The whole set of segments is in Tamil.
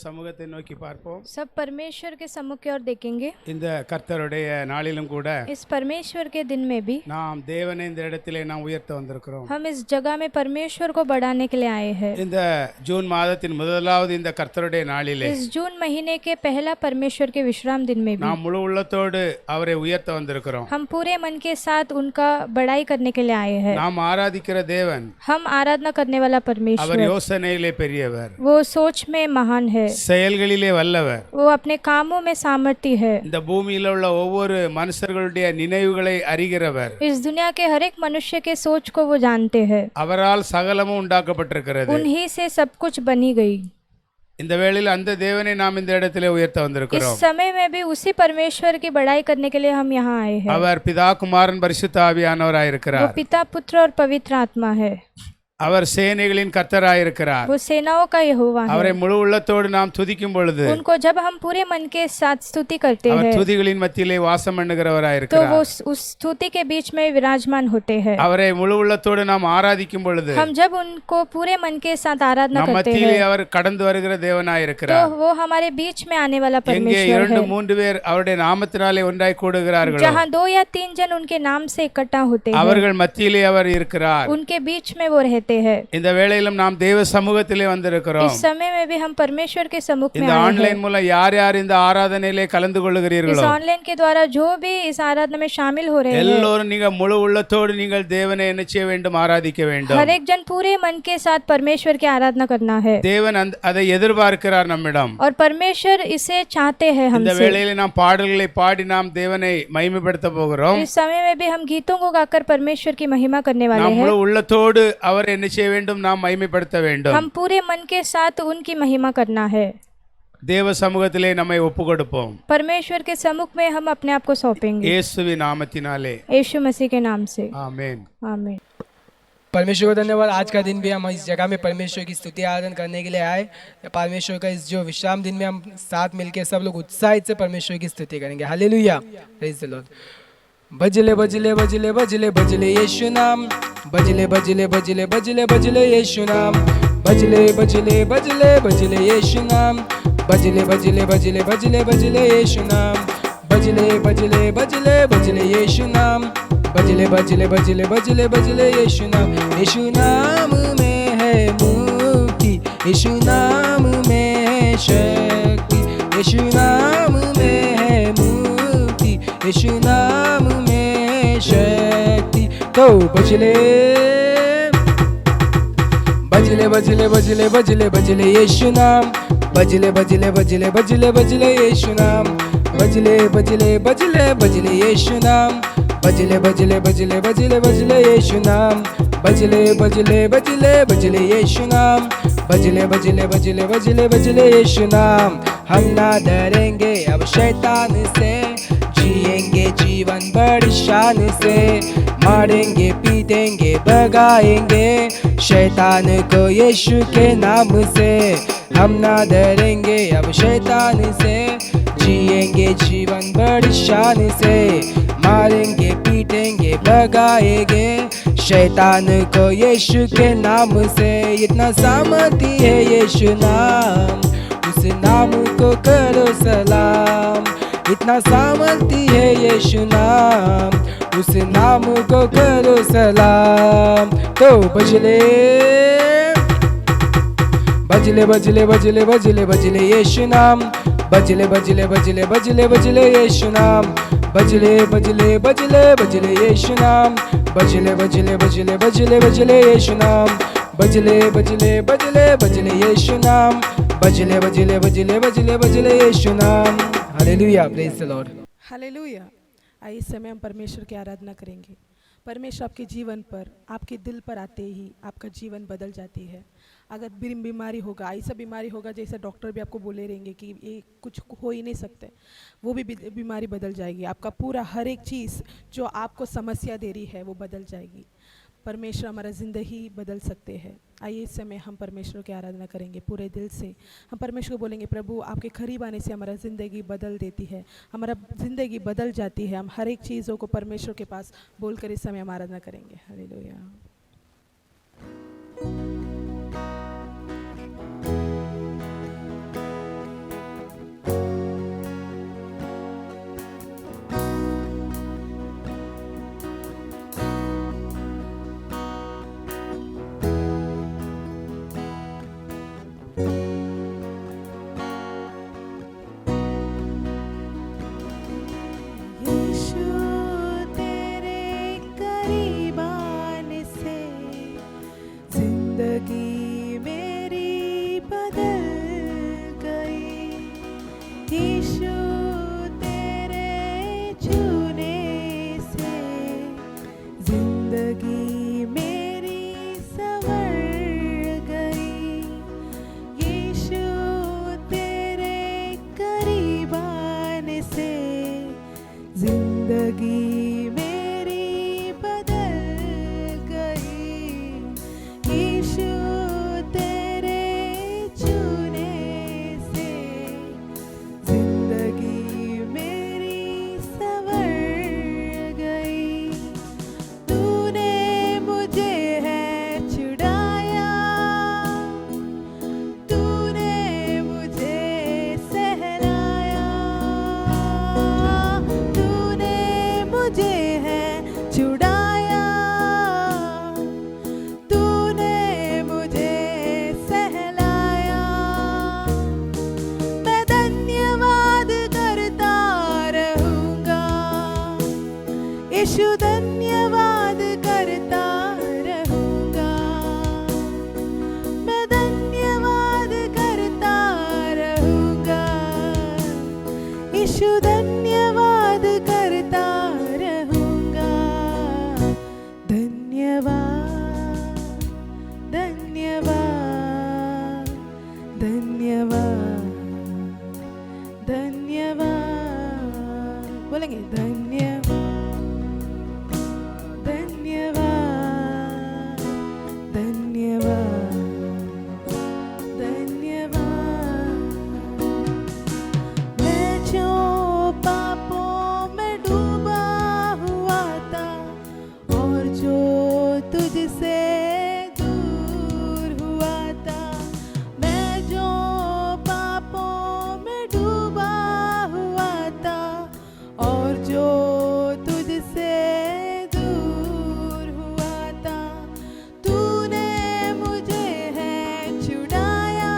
சமூகத்தை நோக்கி பார்ப்போம். सब परमेश्वर के सम्मुख की ओर देखेंगे. இந்த கர்த்தருடைய நாளிலும் கூட इस परमेश्वर के दिन में भी நாம் தேவனை இந்த இடத்திலே நாம் உயர்த்த வந்திருக்கிறோம். हम इस जगह में परमेश्वर को बढ़ाने के लिए आए हैं. இந்த ஜூன் மாதத்தின் முதலாவது இந்த கர்த்தருடைய நாளிலே इस जून महीने के पहला परमेश्वर के विश्राम दिन में भी நாம் முழு உள்ளத்தோடு அவரை உயர்த்த வந்திருக்கிறோம். हम पूरे मन के साथ उनका बड़ाई करने के लिए आए हैं. நாம் ஆராதிக்கிற தேவன், हम आराधना करने वाला அவர் परमेश्वर, யோசனையிலே பெரியவர், वो सोच में महान है, செயல்களிலே வல்லவர். वो अपने कामों में सामर्थ्य है. இந்த பூமியில உள்ள ஒவ்வொரு மனுஷர்களுடைய நினைவுகளை அறிகிறவர். इस दुनिया के हर एक मनुष्य के सोच को वो जानते हैं. அவரால் சகலமும் உண்டாக்கப்பட்டிருக்கிறது. उन्हीं से सब कुछ बनी गई. இந்த வேளையில் அந்த தேவனை நாம் இந்த இடத்திலே உயர்த்த इस வந்திருக்கிறோம். समय में भी उसी परमेश्वर की बड़ाई करने के लिए हम यहाँ आए हैं. அவர் பிதா குமாரன் பரிசுத்த वो ஆவியானவராயிருக்கிறார். पिता, पुत्र और पवित्र आत्मा है. அவர் சேனைகளின் கர்த்தராயிருக்கிறார். वो सेनाओं का यहोवा है. அவரை முழு உள்ளத்தோடு நாம் துதிக்கும் பொழுது उनको जब हम पूरे मन के साथ स्तुति करते அவர் हैं துதிகளின் மத்தியிலே வாசம் तो वो பண்ணுகிறவராயிருக்கிறார். उस स्तुति के बीच में विराजमान होते हैं. அவரை முழு உள்ளத்தோடு நாம் ஆராதிக்கும் பொழுது हम जब उनको पूरे मन के साथ आराधना நம் करते மத்தியிலே हैं அவர் கடந்து வருகிற तो தேவனாயிருக்கிறார். वो हमारे बीच में आने वाला எங்கே परमेश्वर இரண்டு है. மூன்று பேர் அவருடைய நாமத்தினாலே ஒன்றாய் கூடுகிறார்களோ जहाँ 2 या 3 जन उनके नाम से इकट्ठा होते हैं அவர்கள் மத்தியிலே அவர் இருக்கிறார். उनके बीच में वो रहते हैं. இந்த வேளையிலும் நாம் தேவ சமூகத்திலே வந்திருக்கிறோம். इस समय में भी हम परमेश्वर के सम्मुख में இந்த आए हैं. ஆன்லைன் மூலம் யார் யார் இந்த ஆராதனையிலே கலந்து इस கொள்ளுகிறீர்களோ ऑनलाइन के द्वारा जो भी इस आराधना में शामिल हो रहे हैं எல்லோரும் நீங்க முழு உள்ளத்தோடு நீங்கள் தேவனை என்ன செய்ய வேண்டும்? ஆராதிக்க வேண்டும். हर एक जन पूरे मन के साथ परमेश्वर की आराधना करना है தேவன் அதை எதிர்பார்க்கிறார் நம்மிடம். और परमेश्वर इसे चाहते हैं இந்த हमसे. வேளையிலே நாம் பாடல்களை பாடி நாம் தேவனை மகிமைப்படுத்த போகிறோம். इस समय में भी हम गीतों को गाकर परमेश्वर की महिमा करने वाले நாம் हैं. முழு உள்ளத்தோடு அவரை என்ன செய்ய வேண்டும்? நாம் மகிமைப்படுத்த வேண்டும். हम पूरे मन के साथ उनकी महिमा करना है. தேவ சமூகத்திலே நம்மை ஒப்புக் கொடுப்போம். परमेश्वर के सम्मुख में हम अपने आप को सौंपेंगे இயேசுவின் நாமத்தினாலே यीशु मसीह के नाम से. ஆமென். आमीन. परमेश्वर को धन्यवाद। आज का दिन भी हम इस जगह में परमेश्वर की स्तुति आराधना करने के लिए आए। परमेश्वर का इस जो विश्राम दिन में हम साथ मिलकर सब लोग उत्साहित से परमेश्वर की स्तुति करेंगे। Hallelujah, praise the lord. बजले बजले बजले बजले बजले यीशु नाम, बजले बजले बजले बजले बजले यीशु नाम, बजले बजले बजले बजले यीशु नाम, बजले बजले बजले बजले बजले यीशु नाम, बजले बजले बजले बजले यीशु नाम, बजले बजले बजले बजले बजले यीशु नाम। यीशु नाम में है मुक्ति, यीशु नाम में है शक्ति, यीशु नाम में है मुक्ति, यीशु नाम में है शक्ति। तो बजले बजले बजले बजले बजले बजले यीशु नाम, बजले बजले बजले बजले बजले यीशु नाम, बजले बजले बजले बजले यीशु नाम, बजले बजले बजले बजले बजले यीशु नाम, बजले बजले बजले बजले यीशु नाम, बजले बजले बजले बजले बजले यीशु नाम। हम ना डरेंगे अब शैतान से, जिएंगे जीवन बड़ी शान से, मारेंगे पीटेंगे भगाएंगे शैतान को यीशु के नाम से। हम ना डरेंगे अब शैतान से, जिएंगे जीवन बड़ी शान से, मारेंगे पीटेंगे भगाएंगे शैतान को यीशु के नाम से। इतना सामर्थ्य है यीशु नाम, उस नाम को करो सलाम। इतना सामर्थ्य है यीशु नाम, उस नाम को करो सलाम। तो बजले बजले बजले बजले बजले बजले यीशु नाम, बजले बजले बजले बजले बजले यीशु नाम, बजले बजले बजले बजले यीशु नाम, बजले बजले बजले बजले बजले यीशु नाम, बजले बजले बजले बजले यीशु नाम, बजले बजले बजले बजले बजले यीशु नाम। Hallelujah, praise the Lord. Hallelujah. आइए इस समय हम परमेश्वर की आराधना करेंगे। परमेश्वर आपके जीवन पर, आपके दिल पर आते ही आपका जीवन बदल जाती है। अगर बीमारी होगा, ऐसा बीमारी होगा जैसे डॉक्टर भी आपको बोले रहेंगे कि ये कुछ हो ही नहीं सकते, वो भी बीमारी बदल जाएगी। आपका पूरा हर एक चीज़ जो आपको समस्या दे रही है वो बदल जाएगी। परमेश्वर हमारा ज़िंदगी बदल सकते हैं। आइए इस समय हम परमेश्वर की आराधना करेंगे पूरे दिल से। हम परमेश्वर को बोलेंगे, प्रभु आपके करीब आने से हमारा ज़िंदगी बदल देती है, हमारा ज़िंदगी बदल जाती है। हम हर एक चीज़ों को परमेश्वर के पास बोलकर इस समय हम आराधना करेंगे। हालेलुया। यीशु धन्यवाद करता रहूंगा, मैं धन्यवाद करता रहूंगा, यीशु धन्यवाद करता रहूंगा। धन्यवाद धन्यवाद धन्यवाद धन्यवाद, बोलेंगे धन्यवाद धन्यवाद धन्यवाद धन्यवाद। मैं जो पापों में डूबा हुआ था और जो तुझसे दूर हुआ था, मैं जो पापों में डूबा हुआ था और जो तुझसे दूर हुआ था, तूने मुझे है छुड़ाया,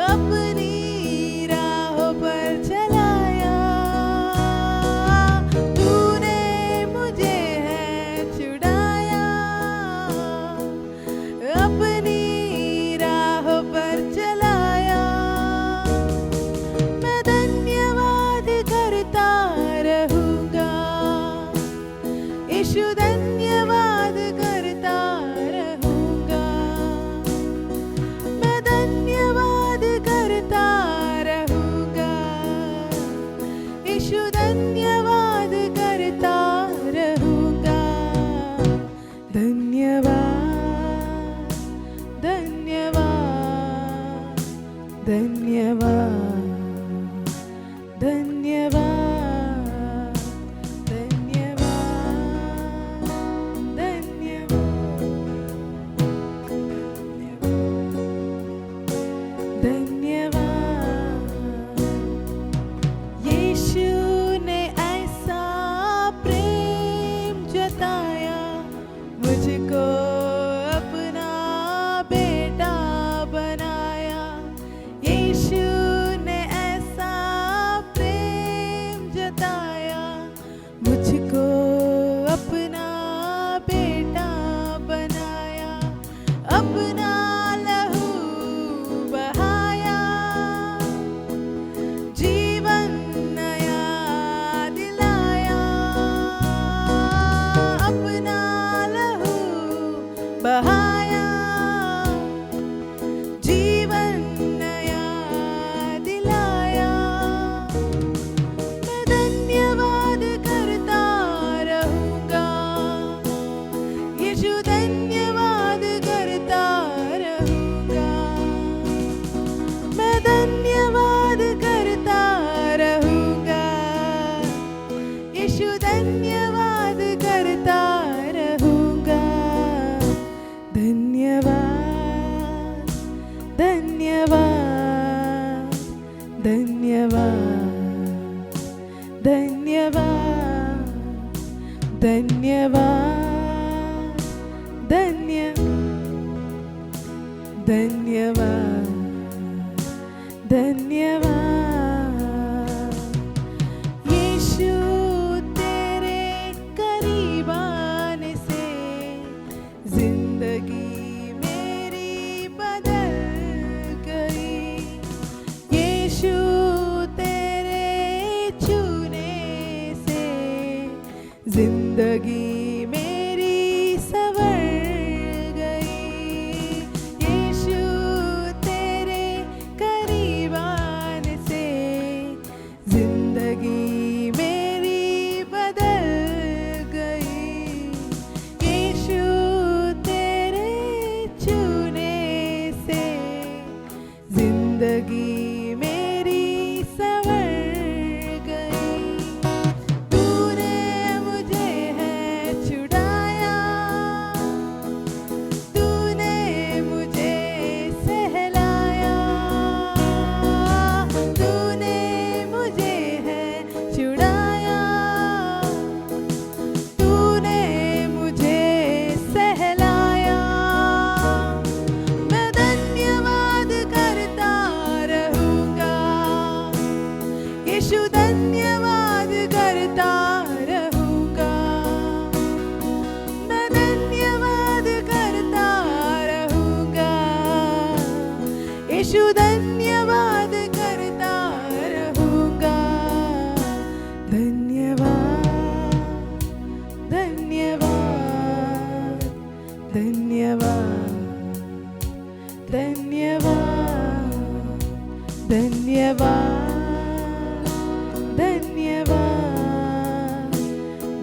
अपनी राहों पर चलाया, तूने मुझे है छुड़ाया, अपनी राहों पर चलाया। मैं धन्यवाद करता रहूंगा, यीशु धन्यवाद करता रहूंगा, मैं धन्यवाद करता रहूंगा, यीशु धन्यवाद करता रहूंगा। धन्यवाद धन्यवाद धन्यवाद धन्यवाद धन्यवाद धन्यवाद। यीशु ने ऐसा प्रेम जताया, मुझको अपना बेटा बनाया। यीशु ने ऐसा प्रेम जताया, मुझको अपना बेटा बनाया, अपना लहू बहाया, जीवन नया दिलाया, अपना लहू बहाया, जीवन नया दिलाया। मैं धन्यवाद करता रहूंगा, यीशु धन्यवाद करता रहूंगा, मैं धन्यवाद करता रहूंगा, यीशु धन्यवाद करता रहूंगा। धन्यवाद धन्यवाद धन्यवाद धन्यवाद धन्यवाद धन्यवाद धन्यवाद। यीशु तेरे करीब आने से जिंदगी मेरी बदल गई, यीशु तेरे छूने से जिंदगी मेरी संवर गई, यीशु तेरे करीब आने से जिंदगी मेरी बदल गई, यीशु तेरे छूने से जिंदगी मेरी संवर गई। तूने मुझे है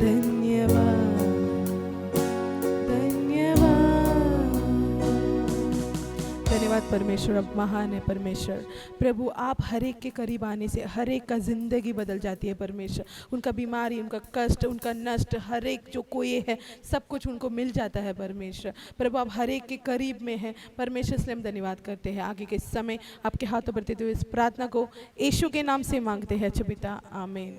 धन्यवाद धन्यवाद धन्यवाद परमेश्वर। अब महान है परमेश्वर। प्रभु आप हर एक के करीब आने से हर एक का ज़िंदगी बदल जाती है परमेश्वर। उनका बीमारी, उनका कष्ट, उनका नष्ट, हर एक जो कोई है सब कुछ उनको मिल जाता है परमेश्वर। प्रभु आप हर एक के करीब में हैं परमेश्वर, इसलिए हम धन्यवाद करते हैं। आगे के समय आपके हाथों पर देते हुए इस प्रार्थना को यीशु के नाम से मांगते हैं अच्छे पिता, आमीन।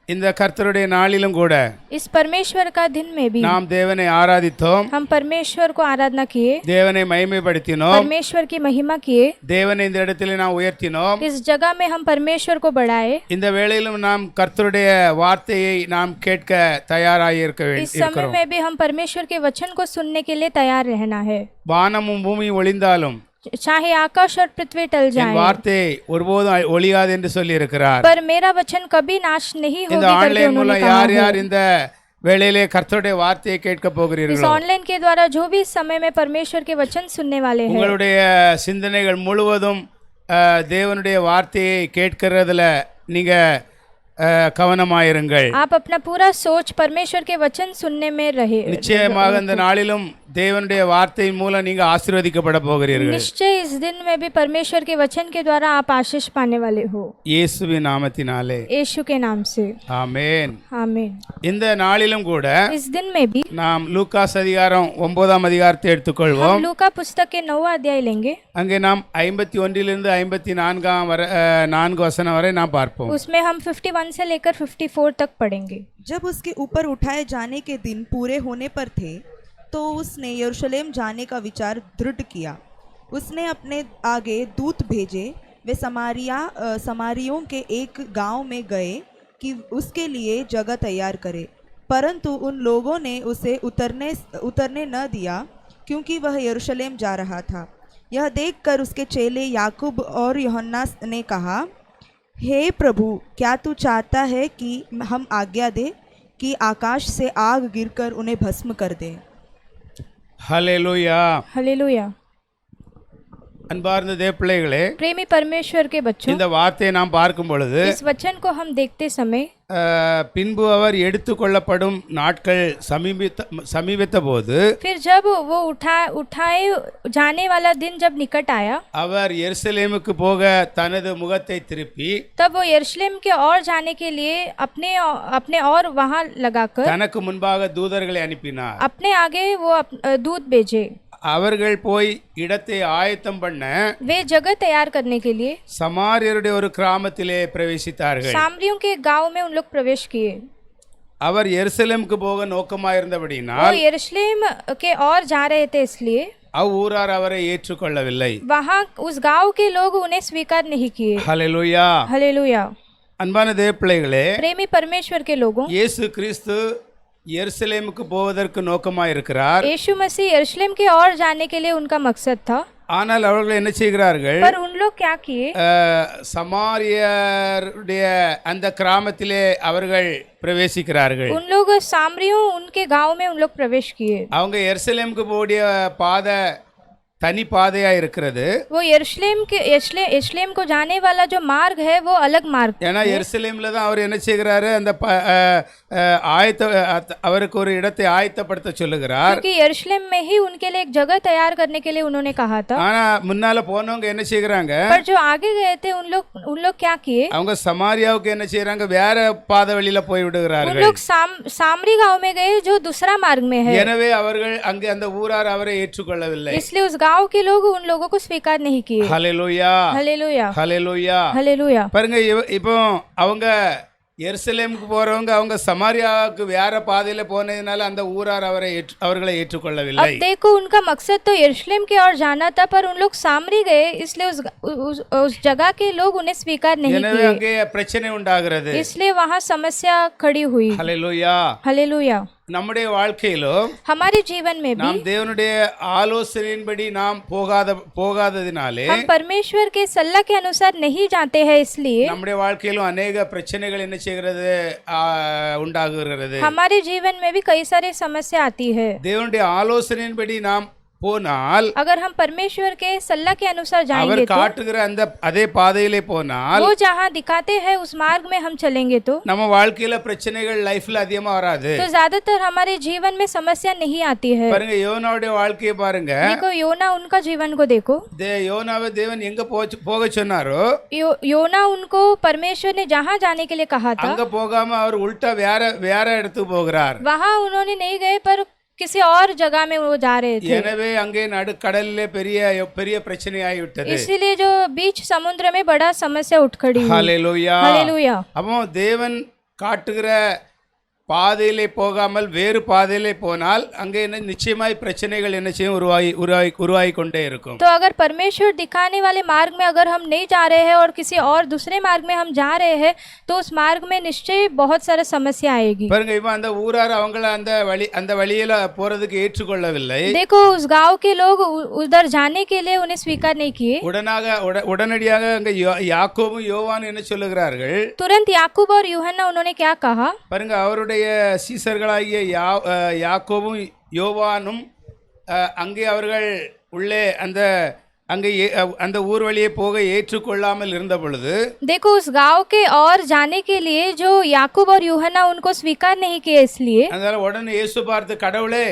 இந்த கர்த்தருடைய நாளிலும் கூட इस परमेश्वर का दिन में भी நாம் தேவனை ஆராதித்தோம், हम परमेश्वर को आराधना किए, தேவனை மகிமைப்படுத்தினோம், परमेश्वर की महिमा किए, தேவனை இந்த இடத்திலே நாம் உயர்த்தினோம்। इस जगह में हम परमेश्वर को बढ़ाए। இந்த வேளையிலும் நாம் கர்த்தருடைய வார்த்தையை நாம் கேட்க தயாராக இருக்க इस समय இருக்கிறோம்। में भी हम परमेश्वर के वचन को सुनने के लिए तैयार रहना है। வானமும் பூமியும் ஒளிந்தாலும் चाहे आकाश और पृथ्वी टल என் जाए, வார்த்தை ஒருபோதும் ஒளியாது என்று சொல்லி இருக்கிறார்। पर मेरा वचन कभी नाश नहीं இந்த होगी करके ஆன்லைன் उन्होंने மூலம் कहा யார் है। யார் இந்த வேளையிலே கர்த்தருடைய வார்த்தையை கேட்க इस போகிறீர்களோ ऑनलाइन के द्वारा जो भी इस समय में परमेश्वर के वचन सुनने वाले हैं, உங்களுடைய சிந்தனைகள் முழுவதும் தேவனுடைய வார்த்தையை கேட்கிறதுல நீங்க கவனமாயிருங்கள்। आप अपना पूरा सोच परमेश्वर के वचन सुनने में रहे। நிச்சயமாக இந்த நாளிலும் தேவனுடைய வார்த்தையின் மூலம் நீங்க ஆசீர்வதிக்கப்பட போகிறீர்கள்। निश्चय इस दिन में भी परमेश्वर के वचन के द्वारा आप आशीष पाने वाले हो, இயேசுவின் நாமத்தினாலே यीशु के नाम से, ஆமென்। आमीन। இந்த நாளிலும் கூட इस दिन में भी நாம் லூக்காஸ் அதிகாரம் 9ஆம் அதிகாரத்தை எடுத்துக்கொள்வோம்। हम लूका पुस्तक के 9वां अध्याय लेंगे। அங்கே நாம் 51 54 வசனம் வரை நாம் பார்ப்போம்। उसमें हम 51 से लेकर 54 तक पढ़ेंगे। जब उसके ऊपर उठाए जाने के दिन पूरे होने पर थे तो उसने यरूशलेम जाने का विचार दृढ़ किया। उसने अपने आगे दूत भेजे, वे समारियों के एक गांव में गए कि उसके लिए जगह तैयार करे, परंतु उन लोगों ने उसे उतरने न दिया क्योंकि वह यरूशलेम जा रहा था। यह देखकर उसके चेले याकूब और यूहन्ना ने कहा, हे प्रभु, क्या तू चाहता है कि हम आज्ञा दें कि आकाश से आग गिरकर उन्हें भस्म कर दे? ஹல்லேலூயா। हालेलुया। அன்பார்ந்த தேவப்பிள்ளைகளே, प्रेमी परमेश्वर के बच्चों, இந்த வார்த்தையை நாம் பார்க்கும் பொழுது इस वचन को हम देखते समय பின்பு அவர் எடுத்துக்கொள்ளப்படும் நாட்கள் சமீபித்த போது फिर जब वो उठाए जाने वाला दिन जब निकट आया, அவர் எருசலேமுக்கு போக தனது முகத்தை திருப்பி तब वो यरूशलेम के ओर जाने के लिए अपने और वहां लगाकर தனக்கு முன்பாக தூதர்களை அனுப்பினார்। अपने आगे वो दूत भेजे। அவர்கள் போய் இடத்தை ஆயத்தம் பண்ண वे जगह तैयार करने के लिए சமாரியருடைய ஒரு கிராமத்திலே பிரவேசித்தார்கள்। सामरियों के गांव में उन लोग प्रवेश किए। அவர் எருசலேமுக்கு போக वो நோக்கமாயிருந்தபடினால் यरूशलेम के ओर जा रहे थे, इसलिए அவ்வூரார் அவரை ஏற்றுக்கொள்ளவில்லை। वहां उस गांव के लोग उन्हें स्वीकार नहीं किए। ஹல்லேலூயா। हालेलुया। அன்பான தேவப்பிள்ளைகளே, प्रेमी परमेश्वर के लोगों, இயேசு கிறிஸ்து எருசலேமுக்கு போவதற்கு நோக்கமாயிருக்கிறார்। यीशु मसीह यरूशलेम के ओर जाने के लिए उनका मकसद था, ஆனால் அவர்கள் என்ன செய்கிறார்கள்? पर उन लोग क्या किए? சமாரியருடைய அந்த கிராமத்திலே அவர்கள் பிரவேசிக்கிறார்கள்। उन लोग सामरियों उनके गांव में उन लोग प्रवेश किए। அவங்க எருசலேமுக்கு போடிய பாதை தனி பாதையா இருக்கிறது। वो यरूशलेम को जाने वाला जो मार्ग है वो अलग मार्ग ஏன்னா எருசலேம்ல தான் அவர் என்ன செய்கிறாரு? அந்த அவருக்கு ஒரு இடத்தை ஆயத்தப்படுத்த சொல்லுகிறார்। क्योंकि यरूशलेम में ही उनके लिए एक जगह तैयार करने के लिए उन्होंने कहा था। ஆனா முன்னால போனவங்க என்ன செய்கிறாங்க? पर जो आगे गए थे उन लोग क्या किए? அவங்க சமாரியாவுக்கு என்ன செய்றாங்க? வேற பாதை வழியில போய் उन விடுகிறார்கள்। लोग सामरी गांव में गए जो दूसरा मार्ग में है, எனவே அவர்கள் அங்கே அந்த ஊரார் அவரை ஏற்றுக்கொள்ளவில்லை। इसलिए उस गांव के लोग उन लोगों को स्वीकार नहीं किए। ஹல்லேலூயா। हालेलुया। ஹல்லேலூயா। हालेलुया। பாருங்க, இப்போ அவங்க எருசலேமுக்கு போறவங்க அவங்க சமாரியாவுக்கு வேற பாதையில போனதுனால அந்த ஊரார் அவர்களை ஏற்றுக்கொள்ளவில்லை। अब देखो, उनका मकसद तो यरूशलेम की ओर जाना था, पर उन लोग सामरी गए, इसलिए उस जगह के लोग उन्हें स्वीकार नहीं எனவே किए, அங்கே பிரச்சனை உண்டாகிறது। इसलिए वहां समस्या खड़ी हुई। ஹல்லேலூயா। हालेलुया। நம்முடைய வாழ்க்கையிலும் हमारे जीवन में भी நாம் தேவனுடைய ஆலோசனையின்படி நாம் போகாததினாலே हम परमेश्वर के सलाह के अनुसार नहीं जाते हैं, इसलिए நம்முடைய வாழ்க்கையிலும் अनेक பிரச்சனைகள் என்ன செய்கிறது? உண்டாகுகிறது। हमारे जीवन में भी कई सारी समस्या आती है। தேவனுடைய ஆலோசனையின்படி நாம் போனால் अगर हम परमेश्वर के सल्ला के अनुसार அவர் जाएंगे तो காட்டுகிற அந்த அதே பாதையிலே போனால் वो जहाँ दिखाते हैं उस मार्ग में हम चलेंगे तो நம்ம வாழ்க்கையில பிரச்சனைகள் லைஃப்ல அதிகமா வராது. ज्यादातर हमारे जीवन में समस्या नहीं आती है। பாருங்க யோனாவுடைய வாழ்க்கையை பாருங்க. देखो योना उनका जीवन को देखो। யோனாவை தேவன் எங்க போக சொன்னாரோ योना उनको परमेश्वर ने जहाँ जाने के लिए कहा था அங்க போகாம அவர் உல்டா வேற இடத்துக்கு போகிறார். वहाँ उन्होंने नहीं गए पर किसी और जगह में वो जा रहे थे। எனவே அங்கே நடுக்கடலிலே பெரிய பிரச்சனை ஆகிவிட்டது. इसीलिए जो बीच समुद्र में बड़ा समस्या उठ खड़ी हुई। ஹalleluya हालेलुया। அப்போ தேவன் காட்டுகிற பாதையிலே போகாமல் வேறு பாதையிலே போனால் அங்கே என்ன நிச்சயமாய் பிரச்சனைகள் என்ன செய்யும் உருவாகி கொண்டே இருக்கும். तो अगर परमेश्वर दिखाने वाले मार्ग में अगर हम नहीं जा रहे हैं और किसी और दूसरे मार्ग में हम जा रहे हैं तो उस मार्ग में निश्चय बहुत सारा समस्या आएगी। பாருங்க இப்போ அந்த ஊரார் அவங்கள அந்த வழியில போறதுக்கு ஏற்றுக்கொள்ளவில்லை. देखो उस गांव के लोग उधर जाने के लिए उन्हें स्वीकार नहीं किए। உடனடியாக அங்க யாக்கோபும் யோவான் என்ன சொல்லுகிறார்கள்? तुरंत याकूब और यूहन्ना उन्होंने क्या कहा? பாருங்க அவருடைய சீசர்களாகிய யாக்கோபும் யோவானும் அங்கே அவர்கள் உள்ளே அந்த ஊர் வழியே போக ஏற்றுக்கொள்ளாமல் இருந்த பொழுது देखो उस गांव के और जाने के लिए जो याकूब और यूहन्ना उनको स्वीकार नहीं किए इसलिए அதனால உடனே இயேசு பார்த்து கடவுளே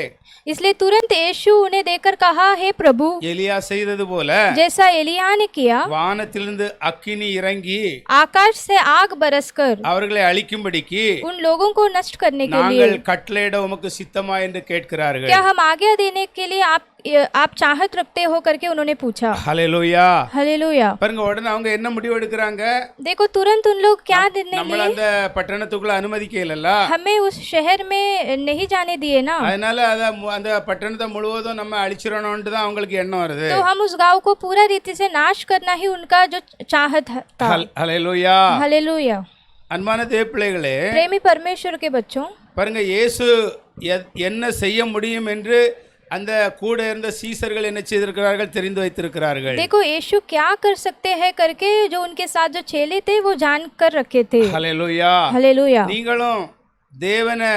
इसलिए तुरंत यीशु उन्हें देखकर कहा हे प्रभु எலியா செய்தது போல जैसा एलिया ने किया வானத்திலிருந்து அக்கினி இறங்கி आकाश से आग बरसकर அவர்களை அழிக்கும்படிக்கு उन लोगों को नष्ट करने के நாங்கள் लिए கட்டளையிட உமக்கு சித்தமா என்று கேட்கிறார்கள். क्या हम आज्ञा देने के लिए आप चाहत रखते हो करके उन्होंने पूछा। ஹalleluya हालेलुया। பாருங்க உடனே அவங்க என்ன முடிவு எடுக்கறாங்க? देखो तुरंत उन लोग क्या निर्णय நம்மள लिए? அந்த பட்டணத்துக்குள்ள அனுமதிக்கலல்ல. हमें उस शहर में नहीं जाने दिए ना। அதனால அந்த பட்டணத்தை முழுவதும் நம்ம அழிச்சிரணும்னு தான் அவங்களுக்கு எண்ணம் வருது. तो हम उस गांव को पूरा रीति से नाश करना ही उनका जो चाहत था। ஹalleluya हालेलुया। அன்பான தேவப்பிள்ளைகளே प्रेमी परमेश्वर के बच्चों பாருங்க இயேசு என்ன செய்ய முடியும் என்று அந்த கூட இருந்த சீசர்கள் என்ன செய்திருக்கிறார்கள் தெரிந்து வைத்திருக்கிறார்கள். देखो यीशु क्या कर सकते हैं करके जो उनके साथ जो चेले थे वो जान कर रखे थे। ஹalleluya हालेलुया। நீங்களும் தேவனை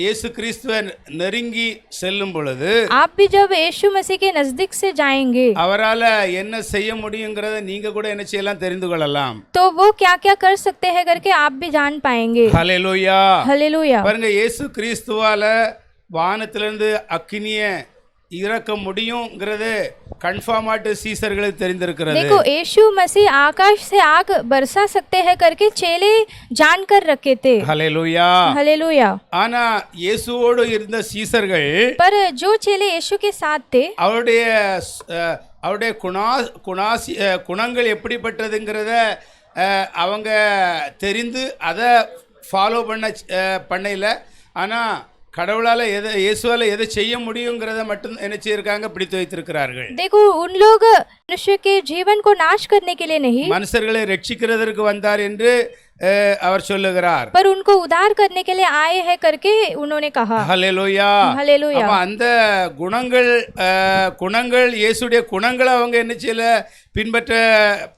இயேசு கிறிஸ்துவை நெருங்கி செல்லும் பொழுது आप भी जब यीशु मसीह के नजदीक से जाएंगे அவரால என்ன செய்ய முடியுங்கிறத நீங்க கூட என்ன செய்யலாம் தெரிந்து கொள்ளலாம். तो वो क्या क्या कर सकते हैं करके आप भी जान पाएंगे। ஹalleluya हालेलुया। பாருங்க இயேசு கிறிஸ்துவால வானத்திலிருந்து அக்கினிய இறக்க முடியும்ங்கிறது கன்ஃபார்மாட்டு சீசர்களுக்கு தெரிந்திருக்கிறது. देखो यीशु मसीह आकाश से आग बरसा सकते हैं करके चेले जान कर रखे थे। ஹalleluya हालेलुया। ஆனா இயேசுவோடு இருந்த சீசர்கள் पर जो चेले यीशु के साथ थे அவருடைய குணங்கள் எப்படிப்பட்டதுங்கிறத அவங்க தெரிந்து அதை ஃபாலோ பண்ணல. ஆனா கடவுளால இயேசுவால எதை செய்ய முடியுங்கிறத மட்டும் என்ன செய்யிருக்காங்க பிடித்து வைத்திருக்கிறார்கள். देखो उन लोग मनुष्य के जीवन को नाश करने के लिए नहीं மனுஷர்களை ரட்சிக்கிறதற்கு வந்தார் என்று அவர் சொல்லுகிறார். पर उनको उद्धार करने के लिए आए हैं करके उन्होंने कहा। ஹalleluya हालेलुया। அப்ப அந்த குணங்கள் இயேசுடைய குணங்களை அவங்க என்ன செய்யல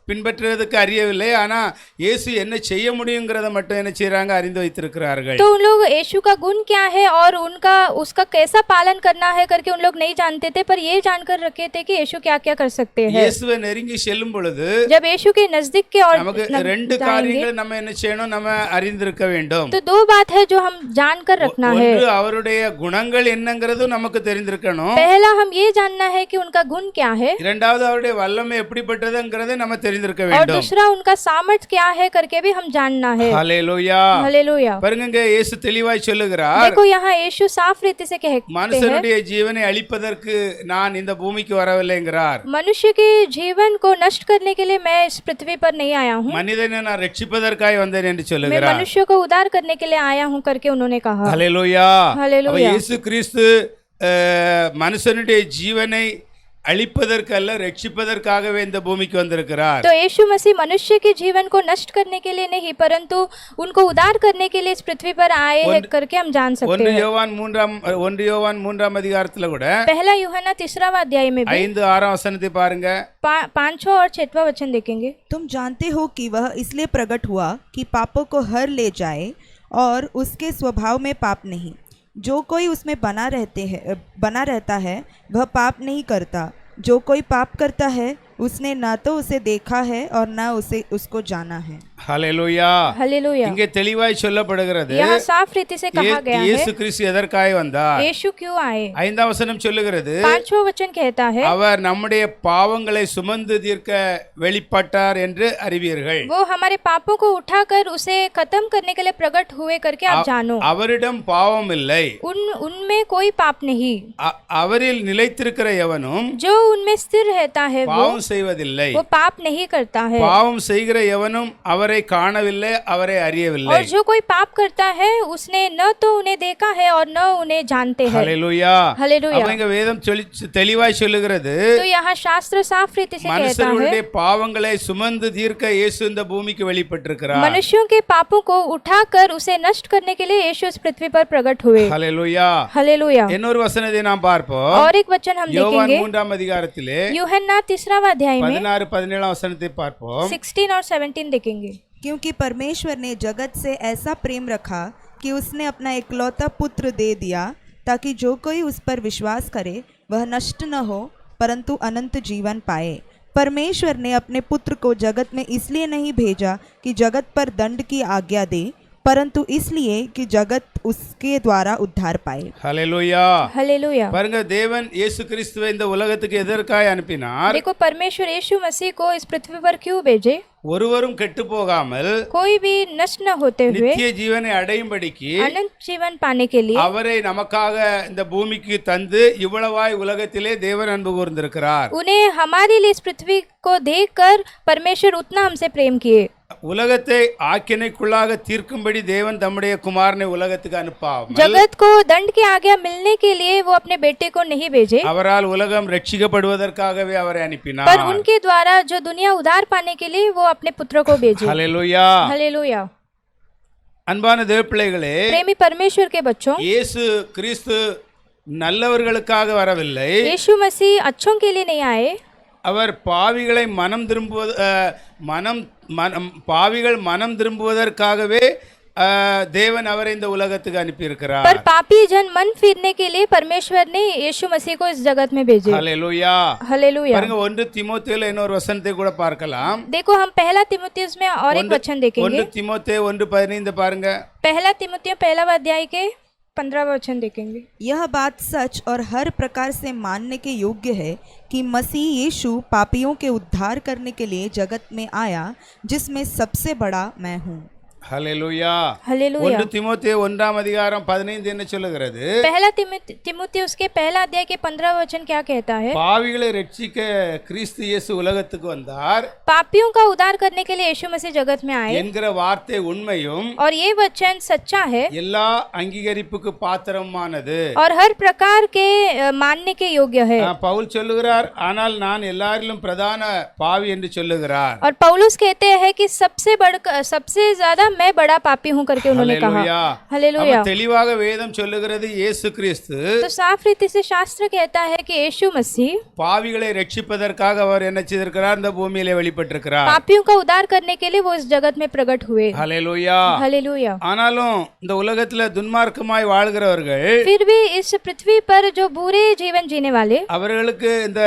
பின்பற்றுறதுக்கு அறியவில்லை. ஆனா இயேசு என்ன செய்ய முடியுங்கிறத மட்டும் என்ன செய்றாங்க அறிந்து வைத்திருக்கிறார்கள். तो उन लोग यीशु का गुण क्या है और उसका कैसा पालन करना है करके उन लोग नहीं जानते थे पर ये जानकर रखे थे कि यीशु क्या क्या कर सकते हैं। இயேசுவை நெருங்கி செல்லும் பொழுது जब यीशु के नजदीक के और நமக்கு ரெண்டு காரியங்களை நம்ம என்ன செய்யணும் நம்ம அறிந்திருக்க வேண்டும். तो दो बात है जो हम जानकर रखना है। ஒன்று அவருடைய குணங்கள் என்னங்கிறது நமக்கு தெரிந்திருக்கணும். पहला हम ये जानना है कि उनका गुण क्या है। இரண்டாவது அவருடைய வல்லமை எப்படிப்பட்டதுங்கிறதை நம்ம தெரிந்திருக்க और வேண்டும். दूसरा उनका सामर्थ क्या है करके भी हम जानना है। ஹalleluya हालेलुया। பாருங்க இயேசு தெளிவாய் சொல்லுகிறார். देखो यहाँ यीशु साफ रीति से कहते हैं மனுஷனுடைய ஜீவனை அழிப்பதற்கு நான் இந்த பூமிக்கு வரவில்லைங்கிறார். मनुष्य के जीवन को नष्ट करने के लिए मैं इस पृथ्वी पर नहीं आया हूँ, மனிதனை நான் ரட்சிப்பதற்காக வந்தேன் என்று मैं சொல்லுகிறார். मनुष्य को उद्धार करने के लिए आया हूँ करके उन्होंने कहा। ஹalleluya हालेलुया। அப்ப இயேசு கிறிஸ்து மனுஷனுடைய ஜீவனை அழிப்பதற்கல்ல ரட்சிப்பதற்காகவே இந்த பூமிக்கு வந்திருக்கிறார். तो यीशु मसीह मनुष्य के जीवन को नष्ट करने के लिए नहीं परंतु उनको उद्धार करने के लिए इस पृथ्वी पर आए हैं करके हम जान सकते ஒன்று हैं। யோவான் மூன்றாம் அதிகாரத்துல கூட पहला यूहन्ना 3वां अध्याय में भी 5-6 वचनத்தை பாருங்க. 5वां और 6वां वचन देखेंगे। तुम जानते हो कि वह इसलिए प्रकट हुआ कि पापों को हर ले जाए और उसके स्वभाव में पाप नहीं, जो कोई उसमें बना रहता है वह पाप नहीं करता। जो कोई पाप करता है उसने ना तो उसे देखा है और ना उसे उसको जाना है। ஹல்லேலூயா. हालेलुया। இங்கே தெளிவாய் சொல்லப்படுகிறது यहाँ साफ रीति से कहा गया இயேசு है கிறிஸ்து எதற்காய் வந்தார். यीशु क्यों आए। 5ஆம் வசனம் சொல்லுகிறது, 5वां वचन कहता है அவர் நம்முடைய பாவங்களை சுமந்து தீர்க்க வெளிப்பட்டார் என்று அறிவீர்கள். वो हमारे पापों को उठाकर उसे खत्म करने के लिए प्रकट हुए करके आप जानो। அவரிடம் பாவம் இல்லை. उनमें कोई पाप नहीं। அவரில் நிலைத்திருக்கிற எவனும் जो उनमें स्थिर रहता है பாவம் செய்வதில்லை. वो पाप नहीं करता है। பாவம் செய்கிற எவனும் அவரை காணவில்லை, அவரை அறியவில்லை. और जो कोई पाप करता है उसने न तो उन्हें देखा है और न उन्हें जानते हैं। ஹல்லேலூயா. हालेलुया। அப்ப இங்க வேதம் தெளிவாய் சொல்லுகிறது, तो यहाँ शास्त्र साफ रीति से कहता है மனுஷருடைய பாவங்களை சுமந்து தீர்க்க இயேசு இந்த பூமிக்கு வெளிப்பட்டிருக்கிறார். मनुष्यों के पापों को उठाकर उसे नष्ट करने के लिए यीशु इस पृथ्वी पर प्रकट हुए। ஹல்லேலூயா. हालेलुया। இன்னொரு வசனத்தை நாம் பார்ப்போம். और एक वचन हम யோவான் देखेंगे 3ஆம் அதிகாரத்திலே यूहन्ना 3वां अध्याय में 16-17 वचनத்தை பார்ப்போம். 16 और 17 देखेंगे। क्योंकि परमेश्वर ने जगत से ऐसा प्रेम रखा कि उसने अपना इकलौता पुत्र दे दिया, ताकि जो कोई उस पर विश्वास करे वह नष्ट न हो परंतु अनंत जीवन पाए। परमेश्वर ने अपने पुत्र को जगत में इसलिए नहीं भेजा कि जगत पर दंड की आज्ञा दे, परंतु इसलिए कि जगत उसके द्वारा उद्धार पाए। ஹல்லேலூயா. हालेलुया। பாருங்க, தேவன் இயேசு கிறிஸ்துவை இந்த உலகத்துக்கு எதற்காய் அனுப்பினார்? देखो परमेश्वर यीशु मसीह को इस पृथ्वी पर क्यों भेजे। ஒருவரும் கெட்டு போகாமல் कोई भी नष्ट न होते हुए நித்திய ஜீவனை அடையும்படிக்கு अनंत जीवन पाने के लिए அவரை நமக்காக இந்த பூமிக்கு தந்து இவ்வளவாய் உலகத்திலே தேவன் அன்பு கூர்ந்திருக்கிறார். उन्हें हमारे लिए इस पृथ्वी को देखकर परमेश्वर उतना हमसे प्रेम किए। உலகத்தை ஆக்கினைக்குள்ளாக தீர்க்கும்படி தேவன் தம்முடைய குமாரனை உலகத்துக்கு அனுப்பாமல் जगत को दंड की आज्ञा मिलने के लिए वो अपने बेटे को नहीं भेजे, அவரால் உலகம் ரட்சிக்கப்படுவதற்காகவே அவரை पर அனுப்பினார். उनके द्वारा जो दुनिया उद्धार पाने के लिए वो अपने पुत्र को भेजे। ஹல்லேலூயா. हालेलुया। அன்பான தேவப்பிள்ளைகளே, प्रेमी परमेश्वर के बच्चों, இயேசு கிறிஸ்து நல்லவர்களுக்காக வரவில்லை. यीशु मसीह अच्छों के लिए नहीं आए। அவர் பாவிகளை பாவிகள் மனம் திரும்புவதற்காகவே தேவன் அவரை இந்த உலகத்துக்கு அனுப்பியிருக்கிறார். पर पापी जन मन फिरने के लिए परमेश्वर ने यीशु मसीह को इस जगत में भेजे। ஹல்லேலூயா. हालेलुया। பாருங்க, 1 தீமோத்தேயுல இன்னொரு வசனத்தை கூட பார்க்கலாம். देखो हम पहला तिमुथियुस में और एक वचन देखेंगे। 1 தீமோத்தேயு 1:15 பாருங்க. पहला तिमुथियुस 1वां अध्याय के 15वां वचन देखेंगे। यह बात सच और हर प्रकार से मानने के योग्य है कि मसीह यीशु पापियों के उद्धार करने के लिए जगत में आया, जिसमें सबसे बड़ा मैं हूँ। ஹல்லேலூயா. हालेलुया। 1 தீமோத்தேயு 1ஆம் அதிகாரம் 15 என்ன சொல்லுகிறது? पहला तिमुथियुस के पहला अध्याय के 15वां वचन क्या कहता है। பாவிகளை ரட்சிக்க கிறிஸ்து இயேசு உலகத்துக்கு வந்தார் पापियों का उद्धार करने के लिए यीशु मसीह जगत में आए, என்கிற வார்த்தை உண்மையும் और ये वचन सच्चा है எல்லா அங்கீகரிப்புக்கு பாத்திரமானது. और हर प्रकार के मानने के योग्य है। பவுல் சொல்லுகிறார், ஆனால் நான் எல்லாரிலும் பிரதான பாவி என்று சொல்லுகிறார். और पौलुस कहते हैं कि सबसे ज्यादा मैं बड़ा पापी हूँ करके उन्होंने कहा। हालेलुया। தெளிவாக வேதம் சொல்லுகிறது, இயேசு கிறிஸ்து तो साफ रीति से शास्त्र कहता है कि यीशु मसीह பாவிகளை ரட்சிப்பதற்காக அவர் என்ன செய்திருக்கிறார்? இந்த பூமியிலே வெளிப்பட்டிருக்கிறார். पापियों का उद्धार करने के लिए वो इस जगत में प्रकट हुए। ஹல்லேலூயா. हालेलुया। ஆனாலும் இந்த உலகத்துல துன்மார்க்கமாய் வாழ்கிறவர்கள், फिर भी इस पृथ्वी पर जो बुरे जीवन जीने वाले, அவர்களுக்கு இந்த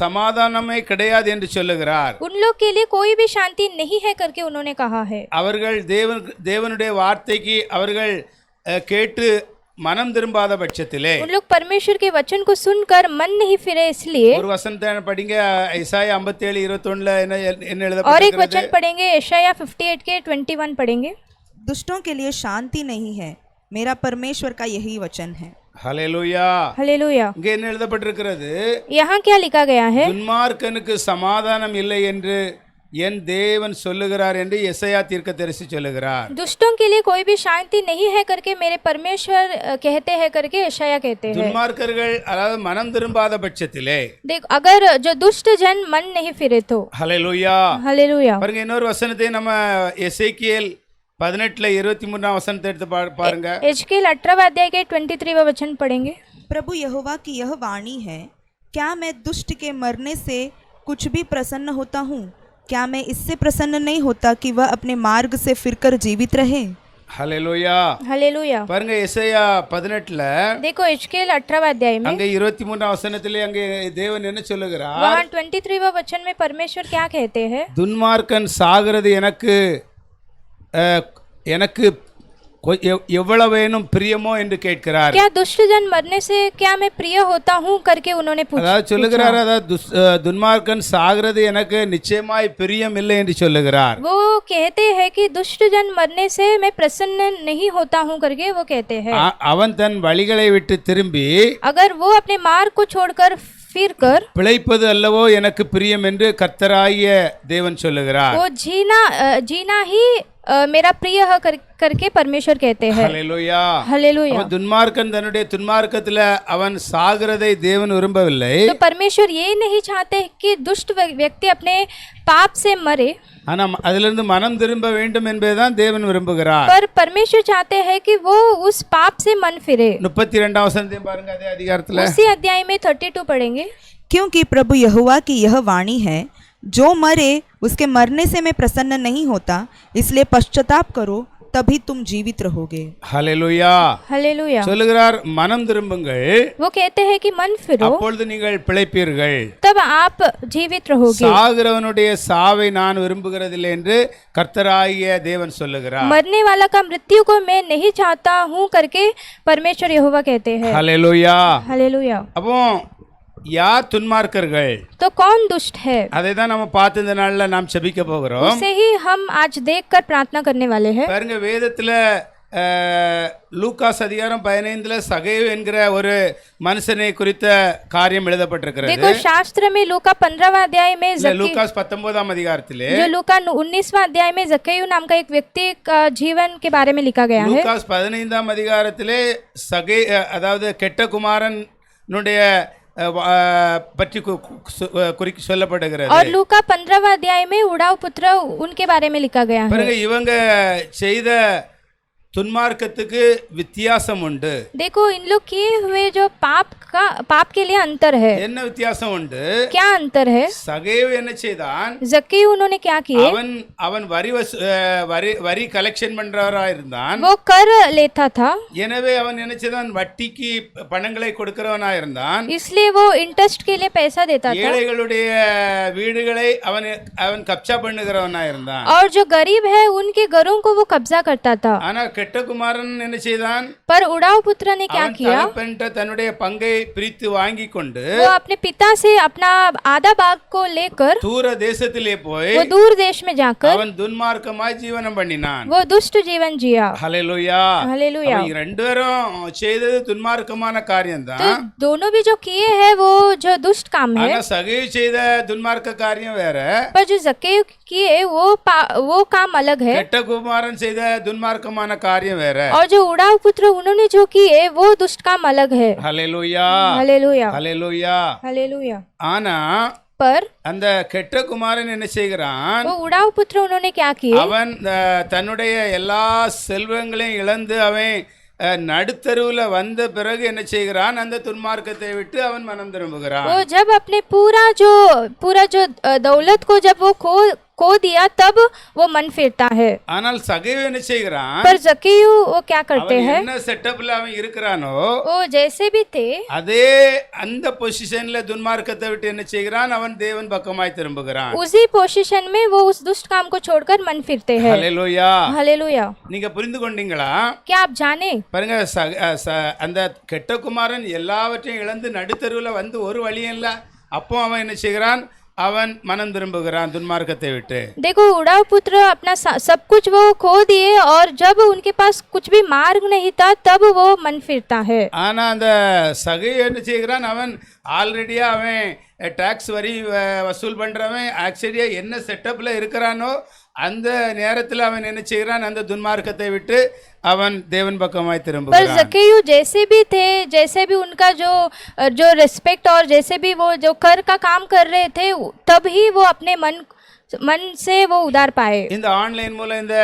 சமாதானமே கிடையாது என்று சொல்லுகிறார். उन लोग के लिए कोई भी शांति नहीं है करके उन्होंने कहा है। அவர்கள் தேவனுடைய வார்த்தைக்கு அவர்கள் கேட்டு மனம் திரும்பாத பட்சத்திலே, उन लोग परमेश्वर के वचन को सुनकर मन नहीं फिरे, इसलिए ஒரு வசனத்தை படிங்க. எசாயா 57:21 என்ன और एक எழுதப்பட்டிருக்கிறது? वचन पढ़ेंगे, यशायाह 58 के 21 पढ़ेंगे। दुष्टों के लिए शांति नहीं है, मेरा परमेश्वर का यही वचन है। ஹல்லேலூயா. हालेलुया। இங்க என்ன எழுதப்பட்டிருக்கிறது? यहाँ क्या लिखा गया है। துன்மார்க்கனுக்கு சமாதானம் இல்லை என்று என் தேவன் சொல்லுகிறார் என்று எசாயா தீர்க்கதரிசி சொல்லுகிறார். दुष्टों के लिए कोई भी शांति नहीं है करके मेरे परमेश्वर कहते हैं करके यशायाह कहते हैं। துன்மார்க்கர்கள் அதாவது மனம் திரும்பாத பட்சத்திலே, देख अगर जो दुष्ट जन मन नहीं फिरे तो। ஹல்லேலூயா. हालेलुया। பாருங்க, இன்னொரு வசனத்தை நம்ம எசேக்கியேல் 18:23 வசனத்தை எடுத்து பாருங்க. एजकेल 18वां अध्याय के 23वां वचन पढ़ेंगे। प्रभु यहोवा की यह वाणी है, क्या मैं दुष्ट के मरने से कुछ भी प्रसन्न होता हूँ? क्या मैं इससे प्रसन्न नहीं होता कि वह अपने मार्ग से फिरकर जीवित रहे? ஹல்லேலூயா. हालेलुया। பாருங்க எசையா 18ல देखो हिजकिय्याल 18वां अध्याय में அங்க 23ஆம் வசனத்திலே அங்கே தேவன் என்ன சொல்லுகிறார்? वहाँ 23वां वचन में परमेश्वर क्या कहते हैं? துன்மார்க்கன் சாகிறது எனக்கு எனக்கு எவ்வளவேனும் பிரியமோ என்று கேட்கிறார். क्या दुष्ट जन मरने से क्या मैं प्रिय होता हूँ करके उन्होंने அதாவது சொல்லுகிறார், அதாவது துன்மார்க்கன் சாகிறது எனக்கு நிச்சயமாய் பிரியம் இல்லை என்று சொல்லுகிறார். वो कहते हैं कि दुष्ट जन मरने से मैं प्रसन्न नहीं होता हूँ करके वो कहते हैं। அவன் தன் வழிகளை விட்டு திரும்பி अगर वो अपने मार्ग को छोड़कर फिर कर பிழைப்பது அல்லவோ எனக்கு பிரியம் என்று கர்த்தராகிய தேவன் சொல்லுகிறார். वो जीना ही मेरा प्रिय है करके परमेश्वर कहते हैं। ஹல்லேலூயா. हालेलुया। அவன் துன்மார்க்கன் தன்னுடைய துன்மார்க்கத்துல அவன் சாகிறதை தேவன் விரும்பவில்லை. तो परमेश्वर ये नहीं चाहते कि दुष्ट व्यक्ति अपने पाप से मरे, ஆனா அதிலிருந்து மனம் திரும்ப வேண்டும் என்பதுதான் தேவன் விரும்புகிறார். पर परमेश्वर चाहते हैं कि वो उस पाप से मन फिरे। 32ஆம் வசனத்தை பாருங்க, அதே அதிகாரத்துல उसी अध्याय में 32 पढ़ेंगे। क्योंकि प्रभु यहोवा की यह वाणी है, जो मरे उसके मरने से मैं प्रसन्न नहीं होता, इसलिए पश्चाताप करो तभी तुम जीवित रहोगे। ஹல்லேலூயா. हालेलुया। சொல்லுகிறார், மனம் திரும்புங்கள், वो कहते हैं कि मन फिरो அப்பொழுது நீங்கள் பிழைப்பீர்கள். तब आप जीवित रहोगे। சாகிறவனுடைய சாவை நான் விரும்புகிறதில்லை என்று கர்த்தராகிய தேவன் சொல்லுகிறார். मरने वाला का मृत्यु को मैं नहीं चाहता हूँ करके परमेश्वर यहोवा कहते हैं। ஹல்லேலூயா. हालेलुया। அப்போ யார் துன்மார்க்கர்கள்? तो कौन दुष्ट है? அதை தான் நம்ம பார்த்து இந்த நாள்ல நாம் செபிக்க போகிறோம். उसे ही हम आज देखकर प्रार्थना करने वाले हैं। பாருங்க வேதத்துல லூகாஸ் அதிகாரம் 15ல சகேயு என்கிற ஒரு மனுஷனை குறித்த காரியம் எழுதப்பட்டிருக்கிறது. देखो शास्त्र में लूका 15वां अध्याय में லூகாஸ் 19ஆம் அதிகாரத்திலே जो लूका 19वां अध्याय में जक्कैयु नाम का एक व्यक्ति का जीवन के बारे में लिखा गया है। லூகாஸ் 15ஆம் அதிகாரத்திலே அதாவது கெட்ட குமாரனுடைய பற்றி குறிக்கு சொல்லப்படுகிறது. और लूका 15वां अध्याय में उड़ाऊ पुत्र उनके बारे में लिखा गया है। பாருங்க இவங்க செய்த துன்மார்க்கத்துக்கு வித்தியாசம் உண்டு. देखो इन लोग किए हुए जो पाप के लिए अंतर है। என்ன வித்தியாசம் உண்டு? क्या अंतर है? சகேயு என்ன செய்தான்? जक्कैयु उन्होंने क्या किए? அவன் வரி கலெக்ஷன் பண்றவரா இருந்தான். वो कर लेता था, எனவே அவன் என்ன செய்தான்? வட்டிக்கு பணங்களை கொடுக்கிறவனா இருந்தான். इसलिए वो इंटरेस्ट के लिए पैसा देता था। ஏழைகளுடைய வீடுகளை அவன் கப்சா பண்ணுகிறவனா இருந்தான். और जो गरीब है उनके घरों को वो कब्जा करता था। ஆனா கெட்ட குமாரன் என்ன செய்தான்? पर उड़ाऊ पुत्र ने क्या किया? தன்னுடைய பங்கை பிரித்து வாங்கி கொண்டு वो अपने पिता से अपना आधा भाग को लेकर தூர தேசத்திலே போய் वो दूर देश में जाकर அவன் துன்மார்க்கமாய் ஜீவனம் பண்ணினான். वो दुष्ट जीवन जिया। ஹல்லேலூயா. हालेलुया। ரெண்டு பேரும் செய்தது துன்மார்க்கமான காரியம் तो தான். दोनों भी जो किए हैं वो जो दुष्ट काम है। ஆனா சகேயு செய்த துன்மார்க்க காரியம் வேற, पर जो जक्कैयु किए वो काम अलग है। கெட்ட குமாரன் செய்த துன்மார்க்கமான காரியம் வேற. और जो उड़ाऊ पुत्र उन्होंने जो किए वो दुष्ट काम अलग है। ஹல்லேலூயா. हालेलुया। ஹல்லேலூயா. हालेलुया। ஆனா पर அந்த கெட்ட குமாரன் என்ன செய்கிறான்? वो उड़ाऊ पुत्र उन्होंने क्या किए? அவன் தன்னுடைய எல்லா செல்வங்களையும் இழந்து அவன் நடுத்தருவுல வந்த பிறகு என்ன செய்கிறான்? அந்த துன்மார்க்கத்தை விட்டு அவன் மனம் திரும்புகிறான். वो जब अपने पूरा जो दौलत को जब वो खो दिया तब वो मन फिरता है। ஆனால் சகேயு என்ன செய்கிறான்? पर जक्कैयु वो क्या करते हैं? என்ன செட்டப்ல அவன் இருக்கிறானோ वो जैसे भी थे அதே அந்த பொசிஷன்ல துன்மார்க்கத்தை விட்டு என்ன செய்கிறான்? அவன் தேவன் பக்கமாய் திரும்புகிறான். उसी पोजीशन में वो उस दुष्ट काम को छोड़कर मन फिरते हैं। ஹல்லேலூயா. हालेलुया। நீங்க புரிந்து கொண்டீங்களா? क्या आप जाने? பாருங்க அந்த கெட்ட குமாரன் எல்லாவற்றையும் இழந்து நடுத்தருவுல வந்து ஒரு வழியும் இல்ல. அப்போ அவன் என்ன செய்கிறான்? அவன் மனம் திரும்புகிறான் துன்மார்க்கத்தை விட்டு. देखो उड़ाऊ पुत्र अपना सब कुछ वो खो दिए और जब उनके पास कुछ भी मार्ग नहीं था तब वो मन फिरता है। ஆனா அந்த சகேயு என்ன செய்கிறான்? அவன் ஆல்ரெடியா அவன் டாக்ஸ் வரி வசூல் பண்றவன் ஆக்சுவலியா என்ன செட்டப்ல இருக்கிறானோ அந்த நேரத்தில் அவன் என்ன செய்கிறான்? அந்த துன்மார்க்கத்தை விட்டு அவன் தேவன் பக்கமாய் पर திரும்புகிறான். जक्कैयु जैसे भी थे, जैसे भी उनका जो रिस्पेक्ट और जैसे भी वो जो कर का काम कर रहे थे तब ही वो अपने मन से वो उधार पाए। இந்த ஆன்லைன் மூலம் இந்த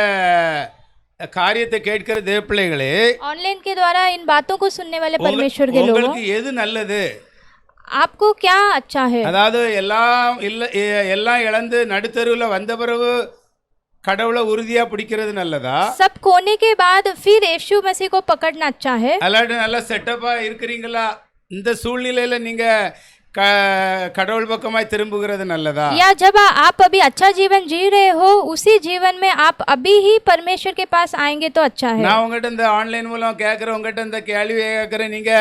காரியத்தை கேட்கிற தேவ பிள்ளைகளே, ऑनलाइन के द्वारा इन बातों को सुनने वाले परमेश्वर के लोगों, உங்களுக்கு எது நல்லது? आपको क्या अच्छा है? அதாவது எல்லாம் இழந்து நடுத்தருவில் வந்த பிறகு கடவுளை உறுதியா பிடிக்கிறது நல்லதா? सब खोने के बाद फिर यीशु मसीह को पकड़ना अच्छा है? அல்லாட்டி நல்லா செட்டப்பா இருக்கிறீங்களா, இந்த சூழ்நிலையில நீங்க கடவுள் பக்கமாய் திரும்புகிறது நல்லதா? या जब आप अभी अच्छा जीवन जी रहे हो उसी जीवन में आप अभी ही परमेश्वर के पास आएंगे तो अच्छा है। நான் உங்ககிட்ட இந்த ஆன்லைன் மூலம் கேட்குறேன், உங்ககிட்ட இந்த கேள்வி கேட்குறேன், நீங்க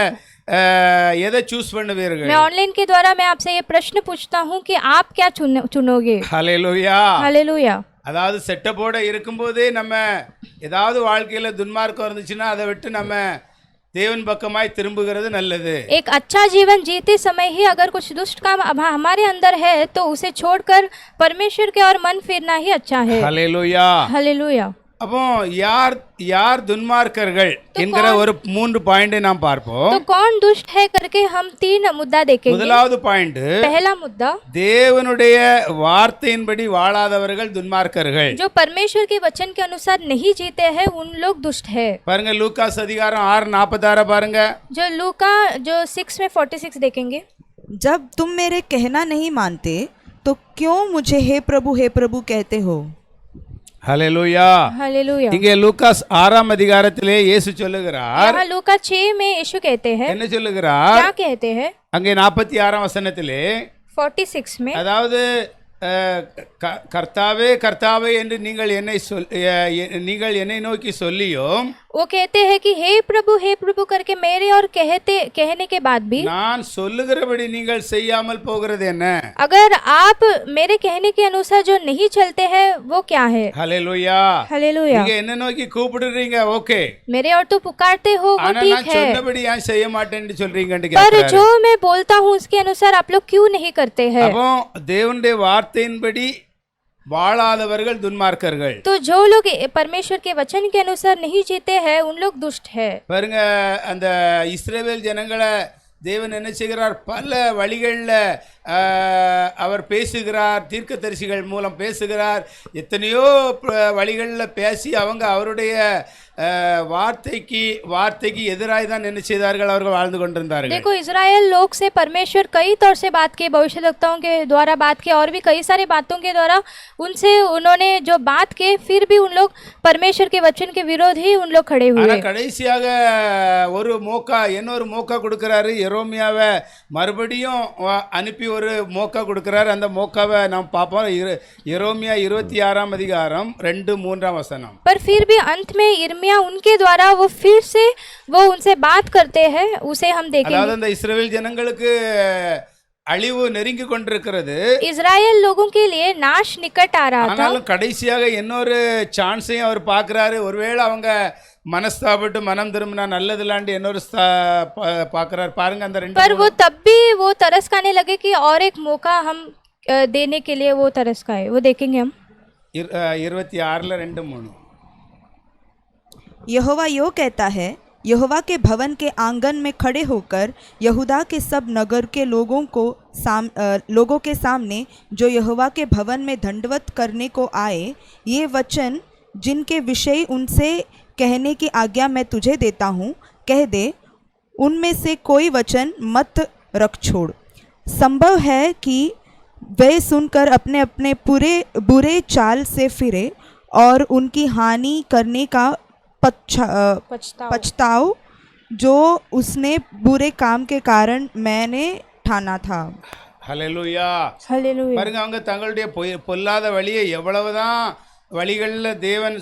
எதை சூஸ் பண்ணுவீர்கள்? मैं ऑनलाइन के द्वारा मैं आपसे ये प्रश्न पूछता हूँ कि आप क्या चुनोगे? ஹல்லேலூயா. हालेलुया। அதாவது செட்டப்போட இருக்கும்போதே நம்ம ஏதாவது வாழ்க்கையில துன்மார்க்கம் இருந்துச்சுன்னா அதை விட்டு நம்ம தேவன் பக்கமாய் திரும்புகிறது நல்லது। एक अच्छा जीवन जीते समय ही अगर कुछ दुष्ट काम हमारे अंदर है तो उसे छोड़कर परमेश्वर के ओर मन फिरना ही अच्छा है। ஹல்லேலூயா. हालेलुया। அப்போ யார் துன்மார்க்கர்கள் என்கிற ஒரு 3 பாயிண்டை நாம் பார்ப்போம்। तो कौन दुष्ट है करके हम 3 मुद्दा देखेंगे। முதலாவது பாயிண்ட், पहला मुद्दा, தேவனுடைய வார்த்தையின்படி வாழாதவர்கள் துன்மார்க்கர்கள்। जो परमेश्वर के वचन के अनुसार नहीं जीते हैं उन लोग दुष्ट है। பாருங்க லூகாஸ் அதிகாரம் 6:46 பாருங்க। जो लूका जो 6 में 46 देखेंगे। जब तुम मेरे कहना नहीं मानते तो क्यों मुझे हे प्रभु कहते हो? ஹல்லேலூயா. हालेलुया। இங்கே லூகாஸ் 6ஆம் அதிகாரத்திலே இயேசு சொல்லுகிறார், यहाँ लूका 6 में यीशु कहते हैं, என்ன சொல்லுகிறார்? क्या कहते हैं? அங்கே 46ஆம் வசனத்திலே 46 में, அதாவது கர்த்தாவே கர்த்தாவே என்று நீங்கள் என்னை நோக்கி சொல்லியும் वो कहते हैं कि हे प्रभु करके मेरे और कहने के बाद भी நான் சொல்லுகிறபடி நீங்கள் செய்யாமல் போகிறது என்ன? अगर आप मेरे कहने के अनुसार जो नहीं चलते हैं वो क्या है? ஹல்லேலூயா. हालेलुया। நீங்க என்ன நோக்கி கூப்பிடுறீங்க, ஓகே, मेरे और तो पुकारते हो वो ஆனா ठीक நான் है, சொன்னபடி ஏன் செய்ய மாட்டேன்னு சொல்றீங்கன்னு पर கேக்குறாரு। जो मैं बोलता हूँ उसके अनुसार आप लोग क्यों नहीं करते हैं? அப்போ தேவனுடைய வார்த்தையின்படி வாழாதவர்கள் துன்மார்க்கர்கள்। तो जो लोग परमेश्वर के वचन के अनुसार नहीं जीते हैं उन लोग दुष्ट है। பாருங்க அந்த இஸ்ரவேல் ஜனங்களை தேவன் என்ன செய்கிறார், பல வழிகளில் அவர் பேசுகிறார், தீர்க்கதரிசிகள் மூலம் பேசுகிறார், எத்தனையோ வழிகளில் பேசி அவங்க அவருடைய வார்த்தைக்கு எதிராய் தான் என்ன செய்தார்கள், அவர்கள் வாழ்ந்து கொண்டிருந்தார்கள்। देखो इजराइल लोग से परमेश्वर कई तौर से बात की, भविष्यवक्ताओं के द्वारा बात की और भी कई सारे बातों के द्वारा उनसे उन्होंने जो बात की, फिर भी उन लोग परमेश्वर के वचन के विरोध ही उन लोग खड़े हुए। ஆனால் கடைசியாக இன்னொரு மோக்கா கொடுக்கிறாரு, எரோமியாவை மறுபடியும் அனுப்பி ஒரு மோக்கா கொடுக்கிறார்। அந்த மோக்காவை நாம் பார்ப்போம், எரோமியா 26ஆம் அதிகாரம் 2-3 வசனம்। पर फिर भी अंत में यिर्मयाह उनके द्वारा वो फिर से वो उनसे बात करते हैं, उसे हम देखेंगे। அதாவது அந்த இஸ்ரவேல் ஜனங்களுக்கு அழிவு நெருங்கி கொண்டிருக்கிறது, इजराइल लोगों के लिए नाश निकट आ रहा था, ஆனாலும் கடைசியாக இன்னொரு சான்ஸையும் அவர் பார்க்கிறாரு। ஒருவேளை அவங்க மனஸ்தாபப்பட்டு மனம் திரும்பினா நல்லதுலாண்டு இன்னொரு பார்க்கிறார்। பாருங்க அந்த पर वो तब भी वो तरस खाने लगे कि और एक मौका हम देने के लिए वो तरस खाए, वो देखेंगे हम 26:2-3। यहोवा यो कहता है, यहोवा के भवन के आंगन में खड़े होकर यहूदा के सब नगर के लोगों के सामने जो यहोवा के भवन में दंडवत करने को आए, ये वचन जिनके विषय उनसे कहने की आज्ञा मैं तुझे देता हूँ, कह दे, उनमें से कोई वचन मत रख छोड़। संभव है कि वे सुनकर अपने अपने बुरे चाल से फिरे और उनकी हानि करने का पछताओ जो उसने बुरे काम के कारण मैंने ठाना था। ஹல்லேலூயா. हालेलुया। பாருங்க அவங்க தங்களுடைய பொல்லாத வழியை எவ்வளவுதான் வழிகளில் தேவன்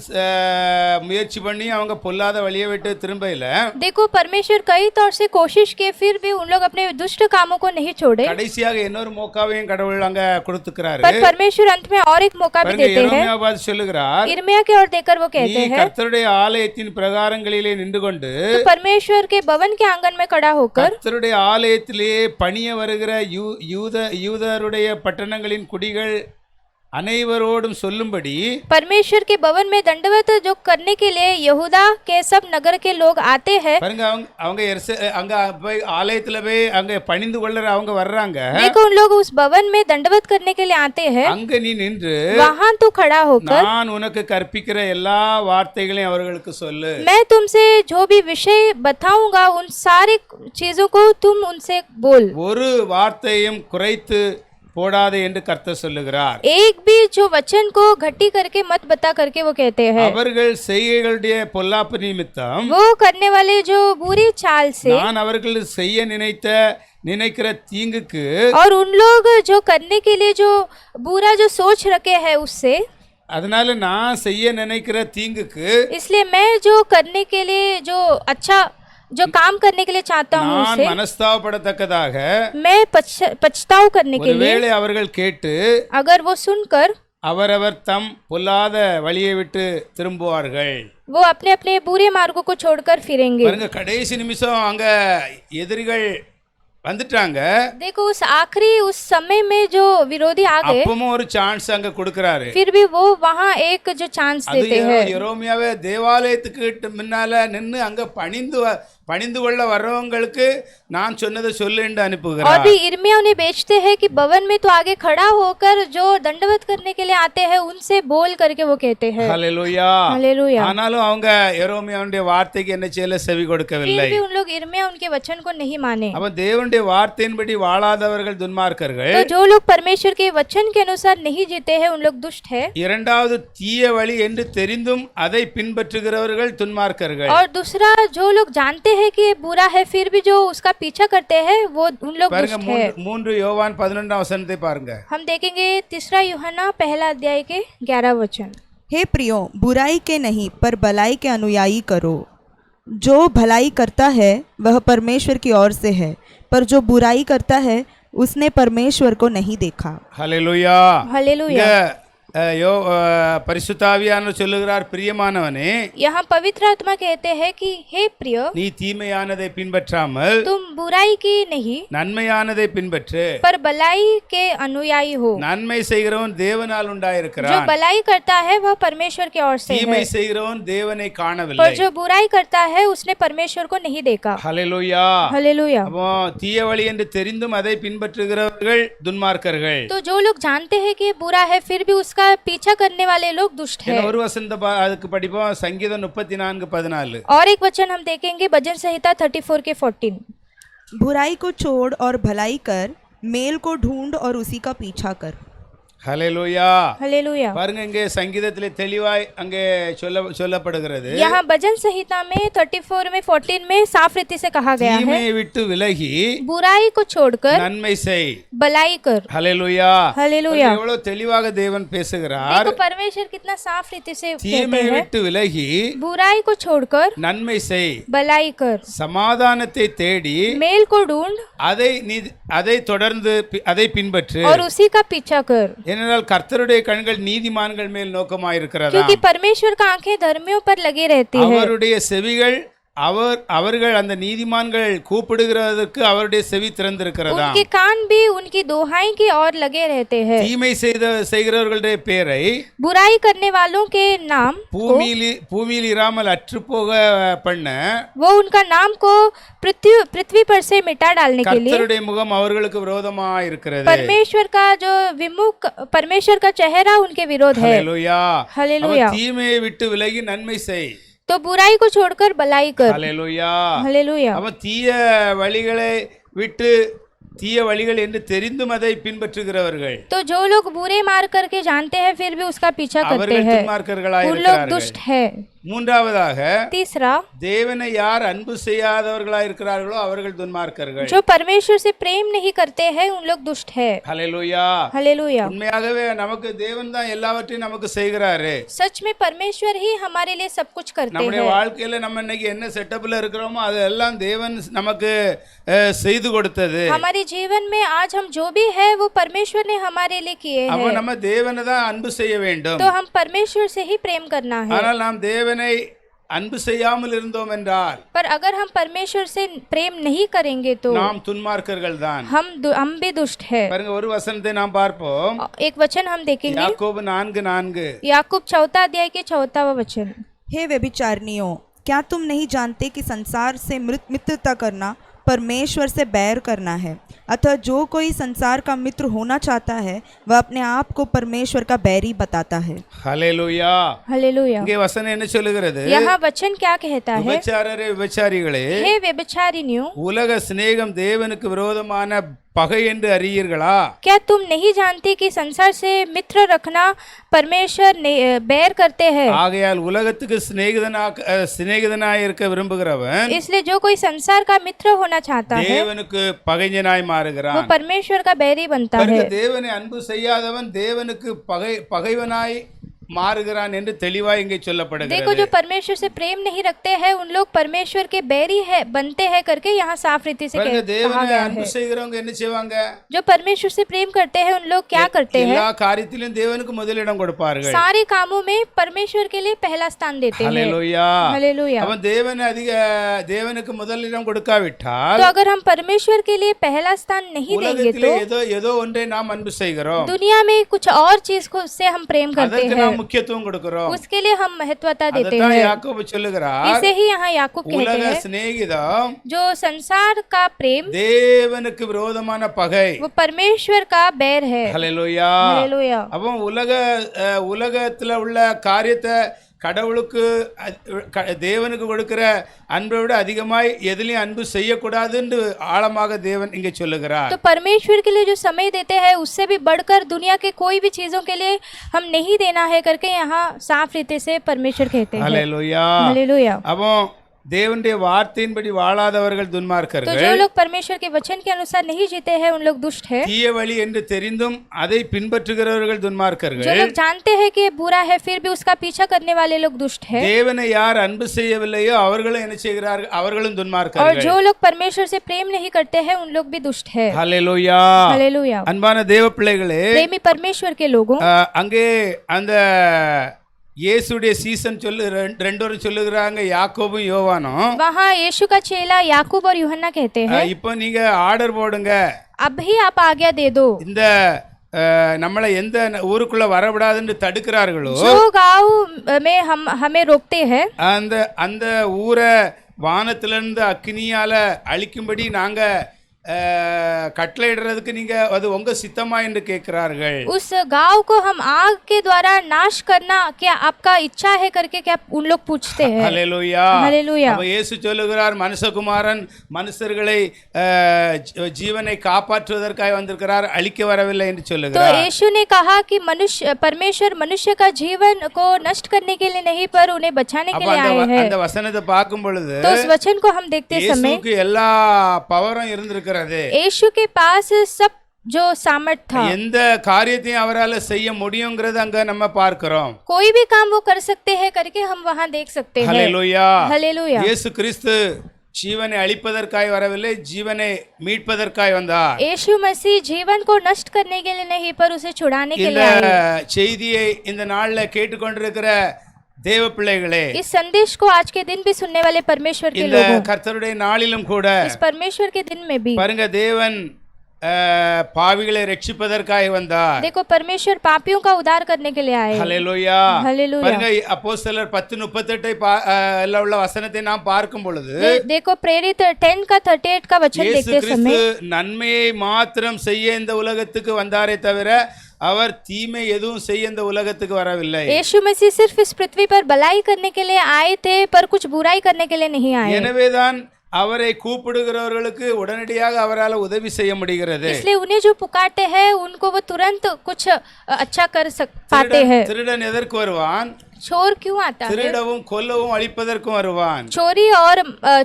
முயற்சி பண்ணி அவங்க பொல்லாத வழியை விட்டு திரும்ப இல்லை। देखो परमेश्वर कई तौर से कोशिश किए फिर भी उन लोग अपने दुष्ट कामों को नहीं छोड़े, கடைசியாக இன்னொரு மோக்காவையும் கடவுள் அங்க கொடுத்துக்கிறாரு। पर परमेश्वर अंत में और एक मौका भी देते हैं। எரேமியா சொல்லுகிறார், यिर्मयाह के ओर देकर वो कहते நீ हैं, கர்த்தருடைய ஆலயத்தின் பிரகாரங்களிலே நின்று கொண்டு तो परमेश्वर के भवन के आंगन में खड़ा होकर கர்த்தருடைய ஆலயத்திலே பணிய வருகிற யூதருடைய பட்டணங்களின் குடிகள் அனைவரோடும் சொல்லும்படி, परमेश्वर के भवन में दंडवत जो करने के लिए यहूदा के सब नगर के लोग आते हैं। பாருங்க அவங்க அங்க போய் ஆலயத்துல போய் அங்க பணிந்து கொள்ளற அவங்க வர்றாங்க। देखो उन लोग उस भवन में दंडवत करने के लिए आते हैं, அங்க நீ நின்று वहां तो खड़ा होकर நான் உனக்கு கற்பிக்கிற எல்லா வார்த்தைகளையும் அவர்களுக்கு சொல்லு। मैं तुमसे जो भी विषय बताऊंगा उन सारे चीजों को तुम उनसे बोल। ஒரு வார்த்தையும் குறைத்து போடாதே என்று கர்த்தர் சொல்லுகிறார். एक भी जो वचन को घटी करके मत बता करके वो कहते हैं. அவர்கள் செய்கைகளுடைய பொல்லாப்பு நிமித்தம் वो करने वाले जो बुरी चाल से நான் அவர்கள் செய்ய நினைக்கிற தீங்குக்கு और उन लोग जो करने के लिए जो बुरा जो सोच रखे हैं उससे, அதனால நான் செய்ய நினைக்கிற தீங்குக்கு इसलिए मैं जो करने के लिए जो अच्छा जो काम करने के लिए चाहता हूँ நான் उसे மனஸ்தாபப்படத்தக்கதாக मैं पछताव करने के लिए, ஒருவேளை அவர்கள் கேட்டு अगर वो सुनकर அவரவர் தம் பொல்லாத வழியை விட்டு திரும்புவார்கள். वो अपने अपने बुरे मार्गों को छोड़कर फिरेंगे. பாருங்க, கடைசி நிமிஷம் அங்க எதிரிகள் வந்துட்டாங்க. देखो उस आखिरी उस समय में जो विरोधी आ गए, அப்பவும் ஒரு சான்ஸ் அங்க கொடுக்கறாரு. फिर भी वो वहाँ एक जो चांस அது देते हैं. எரோமியாவே தேவாலயத்துக்கு முன்னால நின்னு அங்க பணிந்து கொள்ள வர்றவங்களுக்கு நான் சொன்னதை சொல்லு என்று और அனுப்புகிறார். भी इर्मिया उन्हें बेचते हैं कि भवन में तो आगे खड़ा होकर जो दंडवत करने के लिए आते हैं उनसे बोल करके वो कहते हैं. ஹல்லேலூயா. हालेलुया. ஆனாலும் அவங்க எரோமியாவுடைய வார்த்தைக்கு என்ன செய்யல, செவி கொடுக்கவில்லை. फिर भी उन लोग इर्मिया उनके वचन को नहीं माने. அப்ப தேவனுடைய வார்த்தையின்படி வாழாதவர்கள் துன்மார்க்கர்கள். तो जो लोग परमेश्वर के वचन के अनुसार नहीं जीते हैं उन लोग दुष्ट है. இரண்டாவது தீய வழி என்று தெரிந்தும் அதை பின்பற்றுகிறவர்கள் துன்மார்க்கர்கள். और दूसरा जो लोग जानते हैं कि ये बुरा है फिर भी जो उसका पीछा करते हैं वो उन लोग பாருங்க, दुष्ट है. 3 யோவான் 11 வசனத்தை பாருங்க. हम देखेंगे 3 यूहन्ना पहला अध्याय के 11 वचन. हे प्रियो, बुराई के नहीं पर भलाई के अनुयायी करो. जो भलाई करता है वह परमेश्वर की ओर से है, पर जो बुराई करता है उसने परमेश्वर को नहीं देखा. ஹல்லேலூயா. हालेलुया. பரிசுத்த ஆவியானவர் சொல்லுகிறார், பிரியமானவனே, यहाँ पवित्र आत्मा कहते हैं कि हे प्रिय, நீ தீமையானதை பின்பற்றாமல் तुम बुराई की नहीं நன்மையானதை பின்பற்று. पर भलाई के अनुयायी हो. நன்மை செய்கிறவன் தேவனால் जो உண்டாயிருக்கிறான், भलाई करता है वह परमेश्वर की ओर से தீமை है, செய்கிறவன் தேவனை पर காணவில்லை. जो बुराई करता है उसने परमेश्वर को नहीं देखा. ஹல்லேலூயா. हालेलुया. அப்போ தீய வழி என்று தெரிந்தும் அதை பின்பற்றுகிறவர்கள் துன்மார்க்கர்கள். तो जो लोग जानते हैं कि ये बुरा है फिर भी उसका पीछा करने वाले लोग दुष्ट है. ஒரு வசனத்தை அதுக்கு படிப்போம். சங்கீதம் 34:14. और एक वचन हम देखेंगे भजन संहिता 34 के 14. बुराई को छोड़ और भलाई कर, मेल को ढूंढ और उसी का पीछा कर. ஹல்லேலூயா. हालेलुया. பாருங்க, இங்கே சங்கீதத்திலே தெளிவாய் அங்கே சொல்லப்படுகிறது, यहाँ भजन संहिता में 34 में 14 में साफ रीति से कहा गया है, தீமையை விட்டு விலகி बुराई को छोड़कर நன்மை செய். भलाई कर. ஹல்லேலூயா. हालेलुया. எவ்வளவு தெளிவாக தேவன் பேசுகிறார். देखो परमेश्वर कितना साफ रीति से कहते தீமையை हैं, விட்டு விலகி बुराई को छोड़कर நன்மை செய். भलाई कर, சமாதானத்தை தேடி मेल को ढूंढ அதை தொடர்ந்து அதை பின்பற்று. और उसी का पीछा कर. ஏனென்றால் கர்த்தருடைய கண்கள் நீதிமான்கள் மேல் நோக்கமாயிருக்கிறதா. क्योंकि परमेश्वर का आंखें धर्मियों पर लगी रहती है. அவருடைய செவிகள் அவர்கள் அந்த நீதிமான்கள் கூப்பிடுகிறதற்கு அவருடைய செவி திறந்திருக்கிறதா. उनके कान भी उनकी दोहाई की ओर लगे रहते हैं. தீமை செய்கிறவர்களுடைய பேரை बुराई करने वालों के नाम பூமியில் இராமல் அற்று போக பண்ண वो उनका नाम को पृथ्वी पर से मिटा डालने के लिए கர்த்தருடைய முகம் அவர்களுக்கு விரோதமாக இருக்கிறது. परमेश्वर का जो विमुख परमेश्वर का चेहरा उनके विरोध है. ஹல்லேலூயா. हालेलुया. தீமையை விட்டு விலகி நன்மை செய். तो बुराई को छोड़कर भलाई कर. ஹல்லேலூயா. हालेलुया. அவன் தீய வழிகளை விட்டு தீய வழிகள் என்று தெரிந்தும் அதை பின்பற்றுகிறவர்கள், तो जो लोग बुरे मार करके जानते हैं फिर भी उसका पीछा करते அவர்கள் हैं துன்மார்க்கர்களாய் उन लोग இருக்கிறார்கள். दुष्ट है. மூன்றாவதாக, तीसरा, தேவனை யார் அன்பு செய்யாதவர்களாய் இருக்கிறார்களோ அவர்கள் துன்மார்க்கர்கள். जो परमेश्वर से प्रेम नहीं करते हैं उन लोग दुष्ट है. ஹல்லேலூயா. हालेलुया. உண்மையாகவே நமக்கு தேவன் தான் எல்லாவற்றையும் நமக்கு செய்கிறாரு. सच में परमेश्वर ही हमारे लिए सब कुछ करते நம்முடைய हैं. வாழ்க்கையில நம்ம இன்னைக்கு என்ன செட்டப்ல இருக்கிறோமோ அதெல்லாம் தேவன் நமக்கு செய்து கொடுத்தது. हमारे जीवन में आज हम जो भी है वो परमेश्वर ने हमारे लिए किए அப்ப हैं. நம்ம தேவனை தான் அன்பு செய்ய வேண்டும். तो हम परमेश्वर से ही प्रेम करना है. ஆனால் நாம் தேவனை அன்பு செய்யாமல் இருந்தோம் என்றால், पर अगर हम परमेश्वर से प्रेम नहीं करेंगे तो நாம் துன்மார்க்கர்கள் தான். हम भी दुष्ट है. பாருங்க, ஒரு வசனத்தை நாம் பார்ப்போம். एक वचन हम देखेंगे, யாக்கோபு 4:4. याकूब 4 अध्याय के 4वां वचन. हे व्यभिचारिणियों, क्या तुम नहीं जानते कि संसार से मित्रता करना परमेश्वर से बैर करना है? अतः जो कोई संसार का मित्र होना चाहता है वह अपने आप को परमेश्वर का बैरी बताता है. ஹல்லேலூயா. हालेलुया. இங்கே வசனம் என்ன சொல்லுகிறது? यहाँ वचन क्या कहता है? விபச்சாரரே, விபச்சாரிகளே, हे व्यभिचारिणियों, உலக சிநேகம் தேவனுக்கு விரோதமான பகை என்று அறியீர்களா? क्या तुम नहीं जानते कि संसार से मित्र रखना परमेश्वर बैर करते हैं? ஆகையால் உலகத்துக்கு சிநேகிதனாய் இருக்க விரும்புகிறவன் इसलिए जो कोई संसार का मित्र होना चाहता है தேவனுக்கு பகைஞனாய் वो மாறுகிறான். परमेश्वर का बैरी बनता பாருங்க, है। தேவனை அன்பு செய்யாதவன் தேவனுக்கு பகைவனாய் மாறுகிறான் என்று தெளிவாய் இங்கே देखो சொல்லப்படுகிறது. जो परमेश्वर से प्रेम नहीं रखते हैं उन लोग परमेश्वर के बैरी है बनते हैं करके यहाँ साफ रीति से பாருங்க, कहा தேவனை गया அன்பு है। செய்கிறவங்க என்ன செய்வாங்க? जो परमेश्वर से प्रेम करते हैं उन लोग क्या करते हैं? எல்லா காரியத்திலும் தேவனுக்கு முதலிடம் கொடுப்பார்கள். सारे कामों में परमेश्वर के लिए पहला स्थान देते हैं। ஹல்லேலூயா. हालेलुया। அவன் தேவனுக்கு முதலிடம் கொடுக்காவிட்டால் तो अगर हम परमेश्वर के लिए पहला स्थान नहीं देंगे உலகத்திலே तो ஏதோ ஒன்றை நாம் அன்பு செய்கிறோம், दुनिया में कुछ और चीज को से हम प्रेम करते அதற்கு हैं, நாம் முக்கியத்துவம் கொடுக்கிறோம். उसके लिए हम महत्वता देते அதைத்தான் हैं। யாக்கோபு சொல்லுகிறார், इसे ही यहाँ याकूब कहते உலக हैं சிநேகிதம் जो संसार का प्रेम தேவனுக்கு விரோதமான பகை. वो परमेश्वर का बैर है। ஹல்லேலூயா. हालेलुया। அப்போ உலகத்துல உள்ள காரியத்தை கடவுளுக்கு தேவனுக்கு கொடுக்கிற அன்பை விட அதிகமாய் எதிலையும் அன்பு செய்யக்கூடாதுன்னு ஆழமாக தேவன் இங்கே சொல்லுகிறார். तो परमेश्वर के लिए जो समय देते हैं उससे भी बढ़कर दुनिया के कोई भी चीजों के लिए हम नहीं देना है करके यहाँ साफ रीति से परमेश्वर कहते हैं। ஹல்லேலூயா. हालेलुया। அப்போ தேவனுடைய வார்த்தையின்படி வாழாதவர்கள் तो துன்மார்க்கர்கள், जो लोग परमेश्वर के वचन के अनुसार नहीं जीते हैं उन लोग दुष्ट है। தீய வழி என்று தெரிந்தும் அதை பின்பற்றுகிறவர்கள் जो துன்மார்க்கர்கள். लोग जानते हैं कि ये बुरा है फिर भी उसका पीछा करने वाले लोग दुष्ट है। தேவனை யார் அன்பு செய்யவில்லையோ அவர்களும் என்ன செய்கிறார்கள்? அவர்களும் और துன்மார்க்கர்கள். जो लोग परमेश्वर से प्रेम नहीं करते हैं उन लोग भी दुष्ट है। ஹல்லேலூயா. हालेलुया। அன்பான தேவ பிள்ளைகளே, प्रेमी परमेश्वर के लोगों அங்கே அந்த இயேசுடைய சீசன் ரெண்டோரும் சொல்லுகிறாங்க, யாக்கோபும் யோவானும். वहाँ यीशु का चेला याकूब और यूहन्ना कहते हैं இப்போ நீங்க ஆர்டர் போடுங்க, अब ही आप आज्ञा दे दो। இந்த நம்மளை எந்த ஊருக்குள்ள வரவிடாதுன்னு தடுக்கிறார்களோ जो गांव में हमें रोकते हैं அந்த அந்த ஊரை வானத்திலிருந்து அக்னியால அழிக்கும்படி நாங்க கட்டளையிடுறதுக்கு நீங்க அது உங்க சித்தமா என்று கேட்கிறார்கள். उस गांव को हम आग के द्वारा नाश करना क्या आपका इच्छा है करके क्या उन लोग पूछते हैं। ஹல்லேலூயா. हालेलुया। அப்ப இயேசு சொல்லுகிறார், மனுஷகுமாரன் மனுஷர்களை ஜீவனை காப்பாற்றுவதற்காக வந்திருக்கிறார், அழிக்க வரவில்லை என்று तो சொல்லுகிறார். यीशु ने कहा कि परमेश्वर मनुष्य का जीवन को नष्ट करने के लिए नहीं पर उन्हें बचाने के அப்ப लिए आए हैं। அந்த வசனத்தை பார்க்கும் பொழுது तो उस वचन को हम देखते समय இயேசுவுக்கு எல்லா பவரும் இருந்திருக்கிறது. यीशु के पास सब जो सामर्थ था, எந்த காரியத்தையும் அவரால் செய்ய முடியுங்கிறது அங்க நம்ம பார்க்கிறோம். कोई भी काम वो कर सकते हैं करके हम वहाँ देख सकते हैं। ஹல்லேலூயா. हालेलुया। இயேசு கிறிஸ்து ஜீவனை அழிப்பதற்காய் வரவில்லை, ஜீவனை மீட்பதற்காய் வந்தார். यीशु मसीह जीवन को नष्ट करने के लिए नहीं पर उसे छुड़ाने के இந்த लिए आए। செய்தியை இந்த நாள்ல கேட்டுக்கொண்டிருக்கிற தேவ பிள்ளைகளே, इस संदेश को आज के दिन भी सुनने वाले परमेश्वर के இந்த लोगों, கர்த்தருடைய நாளிலும் கூட इस परमेश्वर के दिन में भी பாருங்க, தேவன் பாவிகளை ரட்சிப்பதற்காக வந்தார். देखो परमेश्वर पापियों का उद्धार करने के लिए आए। ஹல்லேலூயா. हालेलुया। பாருங்க, அப்போஸ்தலர் 10:38 எல்லாம் உள்ள வசனத்தை நாம் பார்க்கும் பொழுது देखो प्रेरित 10 का 38 का वचन இயேசு देखते கிறிஸ்து समय நன்மையை மாத்திரம் செய்ய இந்த உலகத்துக்கு வந்தாரே தவிர அவர் தீமை எதுவும் செய்ய இந்த உலகத்துக்கு வரவில்லை. यीशु मसीह सिर्फ इस पृथ्वी पर भलाई करने के लिए आए थे पर कुछ बुराई करने के लिए नहीं आए। எனவேதான் அவரை கூப்பிடுகிறவர்களுக்கு உடனடியாக அவரால் உதவி செய்ய முடிகிறது. इसलिए उन्हें जो पुकारते हैं उनको वो तुरंत कुछ अच्छा कर पाते हैं। திருடன் எதற்கு வருவான்? चोर क्यों आता है? திருடவும் கொல்லவும் அழிப்பதற்கும் வருவான். चोरी और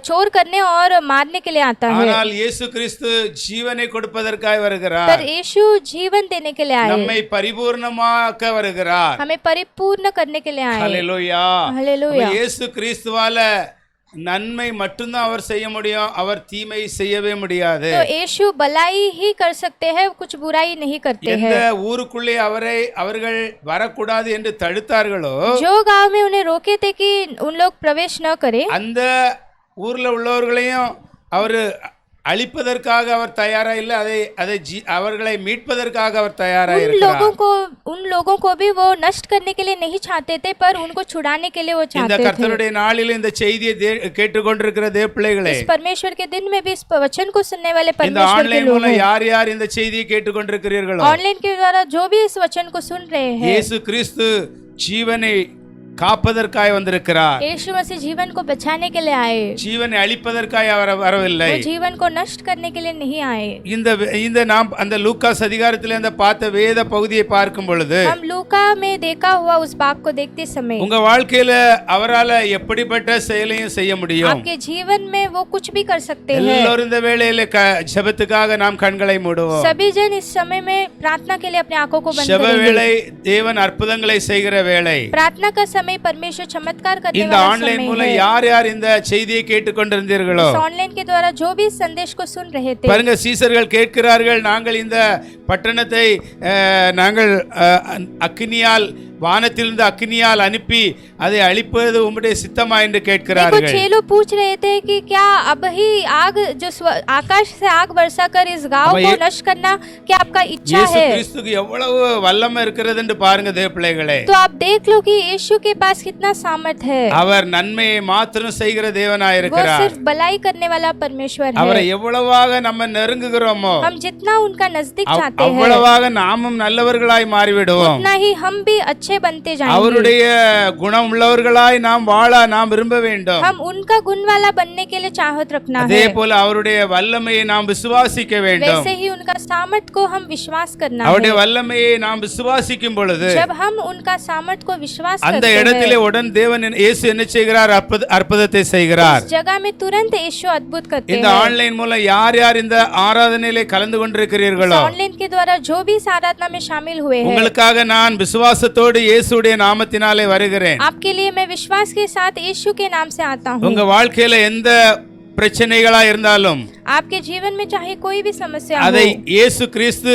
चोर करने और मारने के लिए आता है, ஆனால் இயேசு கிறிஸ்து ஜீவனை கொடுப்பதற்காக வருகிறார். पर यीशु जीवन देने के लिए आए, நம்மை பரிபூர்ணமாக்க வருகிறார். हमें परिपूर्ण करने के लिए आए। ஹல்லேலூயா. हालेलुया। இயேசு கிறிஸ்துவால நன்மை மட்டும்தான் அவர் செய்ய முடியும், அவர் தீமை செய்யவே முடியாது. तो यीशु भलाई ही कर सकते हैं, कुछ बुराई नहीं करते எந்த हैं। ஊருக்குள்ளே அவர்கள் வரக்கூடாது என்று தடுத்தார்களோ जो गांव में उन्हें रोके थे कि उन लोग प्रवेश न करें, அந்த ஊர்ல உள்ளவர்களையும் அவர் அழிப்பதற்காக அவர் தயாரா இல்லை, அதை அவர்களை மீட்பதற்காக அவர் தயாரா இருக்கிறார். उन लोगों को भी वो नष्ट करने के लिए नहीं चाहते थे पर उनको छुड़ाने के लिए वो இந்த चाहते थे। கர்த்தருடைய நாளில் இந்த செய்தியை கேட்டுக்கொண்டிருக்கிற தேவ பிள்ளைகளே, इस परमेश्वर के दिन में भी इस वचन को सुनने वाले இந்த परमेश्वर के ஆன்லைன் लोग மூலம் யார் யார் இந்த செய்தியை கேட்டுக்கொண்டிருக்கிறீர்களோ ऑनलाइन के द्वारा जो भी इस वचन को सुन रहे हैं, இயேசு கிறிஸ்து ஜீவனை காப்பதற்காய் வந்திருக்கிறார். यीशु मसीह जीवन को बचाने के लिए आए, ஜீவனை அழிப்பதற்காய் அவர் வரவில்லை. वो जीवन को नष्ट करने के लिए नहीं आए. இந்த நாம் அந்த லூக்காஸ் அதிகாரத்திலே அந்த பார்த்த வேத பகுதியை பார்க்கும் பொழுது हम लूका में देखा हुआ उस भाग को देखते समय உங்க வாழ்க்கையில அவரால எப்படிப்பட்ட செயலையும் செய்ய முடியும். आपके जीवन में वो कुछ भी कर सकते हैं. எல்லாரும் இந்த வேளையில ஜெபத்துக்காக நாம் கண்களை மூடுவோம். सभी जन इस समय में प्रार्थना के लिए अपनी आंखों को बंद ஜெப करेंगे. வேளை தேவன் அற்புதங்களை செய்கிற வேளை. प्रार्थना का समय परमेश्वर चमत्कार करने இந்த वाला ஆன்லைன் समय மூலம் है. யார் யார் இந்த செய்தியை கேட்டுக்கொண்டிருந்தீர்களோ इस ऑनलाइन के द्वारा जो भी संदेश को सुन रहे थे, பாருங்க, சீசர்கள் கேட்கிறார்கள், நாங்கள் இந்த பட்டணத்தை நாங்கள் அக்கினியால் வானத்திலிருந்து அக்கினியால் அனுப்பி அதை அழிப்பது உம்முடைய சித்தமா என்று देखो கேட்கிறார்கள். चेलो पूछ रहे थे कि क्या अब ही आग जो आकाश से आग बरसा कर इस गांव को नष्ट करना क्या आपका इच्छा இயேசு है? கிறிஸ்துக்கு எவ்வளவு வல்லமை இருக்கிறது என்று பாருங்க தேவ பிள்ளைகளே. तो आप देख लो कि यीशु के पास कितना सामर्थ है. அவர் நன்மையை மாத்திரம் செய்கிற தேவனாய் वो இருக்கிறார். सिर्फ भलाई करने वाला परमेश्वर அவரை है. எவ்வளவாக நம்ம நெருங்குகிறோமோ हम जितना उनका नजदीक चाहते हैं, அவ்வளவாக நாமும் நல்லவர்களாய் மாறிவிடுவோம். उतना ही हम भी अच्छे बनते जाएंगे. அவருடைய குணம் உள்ளவர்களாய் நாம் வாழ நாம் விரும்ப வேண்டும். हम उनका गुण वाला बनने के लिए चाहत रखना அதே है. போல அவருடைய வல்லமையை நாம் விசுவாசிக்க வேண்டும். वैसे ही उनका सामर्थ को हम विश्वास करना அவருடைய है. வல்லமையை நாம் விசுவாசிக்கும் பொழுது जब हम उनका सामर्थ को विश्वास அந்த करते இடத்திலே हैं, உடன் தேவன் இயேசு என்ன செய்கிறார்? அற்புதத்தை செய்கிறார். उस जगह में तुरंत यीशु अद्भुत करते இந்த हैं. ஆன்லைன் மூலம் யார் யார் இந்த ஆராதனையிலே கலந்து கொண்டிருக்கிறீர்களோ ऑनलाइन के द्वारा जो भी इस आराधना में शामिल हुए हैं, உங்களுக்காக நான் விசுவாசத்தோடு இயேசுடைய நாமத்தினாலே வருகிறேன். आपके लिए मैं विश्वास के साथ यीशु के नाम से आता हूँ. உங்க வாழ்க்கையில எந்த பிரச்சனைகளா இருந்தாலும் आपके जीवन में चाहे कोई भी समस्या அதை हो, இயேசு கிறிஸ்து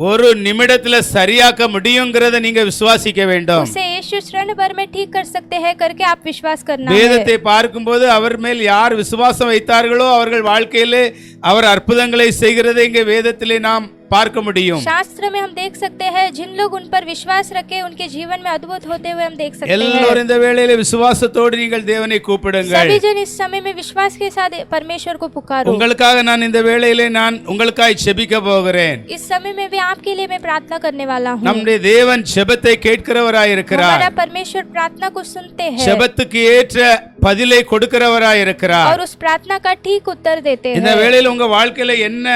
ஒரு நிமிடத்துல சரியாக்க முடியுங்கிறத நீங்க விசுவாசிக்க வேண்டும். उसे यीशु क्षण भर में ठीक कर सकते हैं करके आप विश्वास करना है. வேதத்தை பார்க்கும்போது அவர் மேல் யார் விசுவாசம் வைத்தார்களோ அவர்கள் வாழ்க்கையிலே அவர் அற்புதங்களை செய்கிறதை இங்கே வேதத்திலே நாம் பார்க்க முடியும். शास्त्र में हम देख सकते हैं जिन लोग उन पर विश्वास रखे उनके जीवन में अद्भुत होते हुए हम देख सकते हैं. எல்லாரும் இந்த வேளையில விசுவாசத்தோடு நீங்கள் தேவனை கூப்பிடுங்கள். सभी जन इस समय में विश्वास के साथ परमेश्वर को पुकारो. உங்களுக்காக நான் இந்த வேளையிலே நான் உங்களுக்காய் ஜெபிக்க போகிறேன். इस समय में भी आपके लिए मैं प्रार्थना करने वाला हूँ. நம்முடைய தேவன் ஜெபத்தை கேட்கிறவராய் இருக்கிறார். हमारा परमेश्वर प्रार्थना को सुनते हैं ஜெபத்துக்கு ஏற்ற பதிலை கொடுக்கிறவராய் இருக்கிறார். और उस प्रार्थना का ठीक उत्तर देते இந்த हैं. வேளையில உங்க வாழ்க்கையில என்ன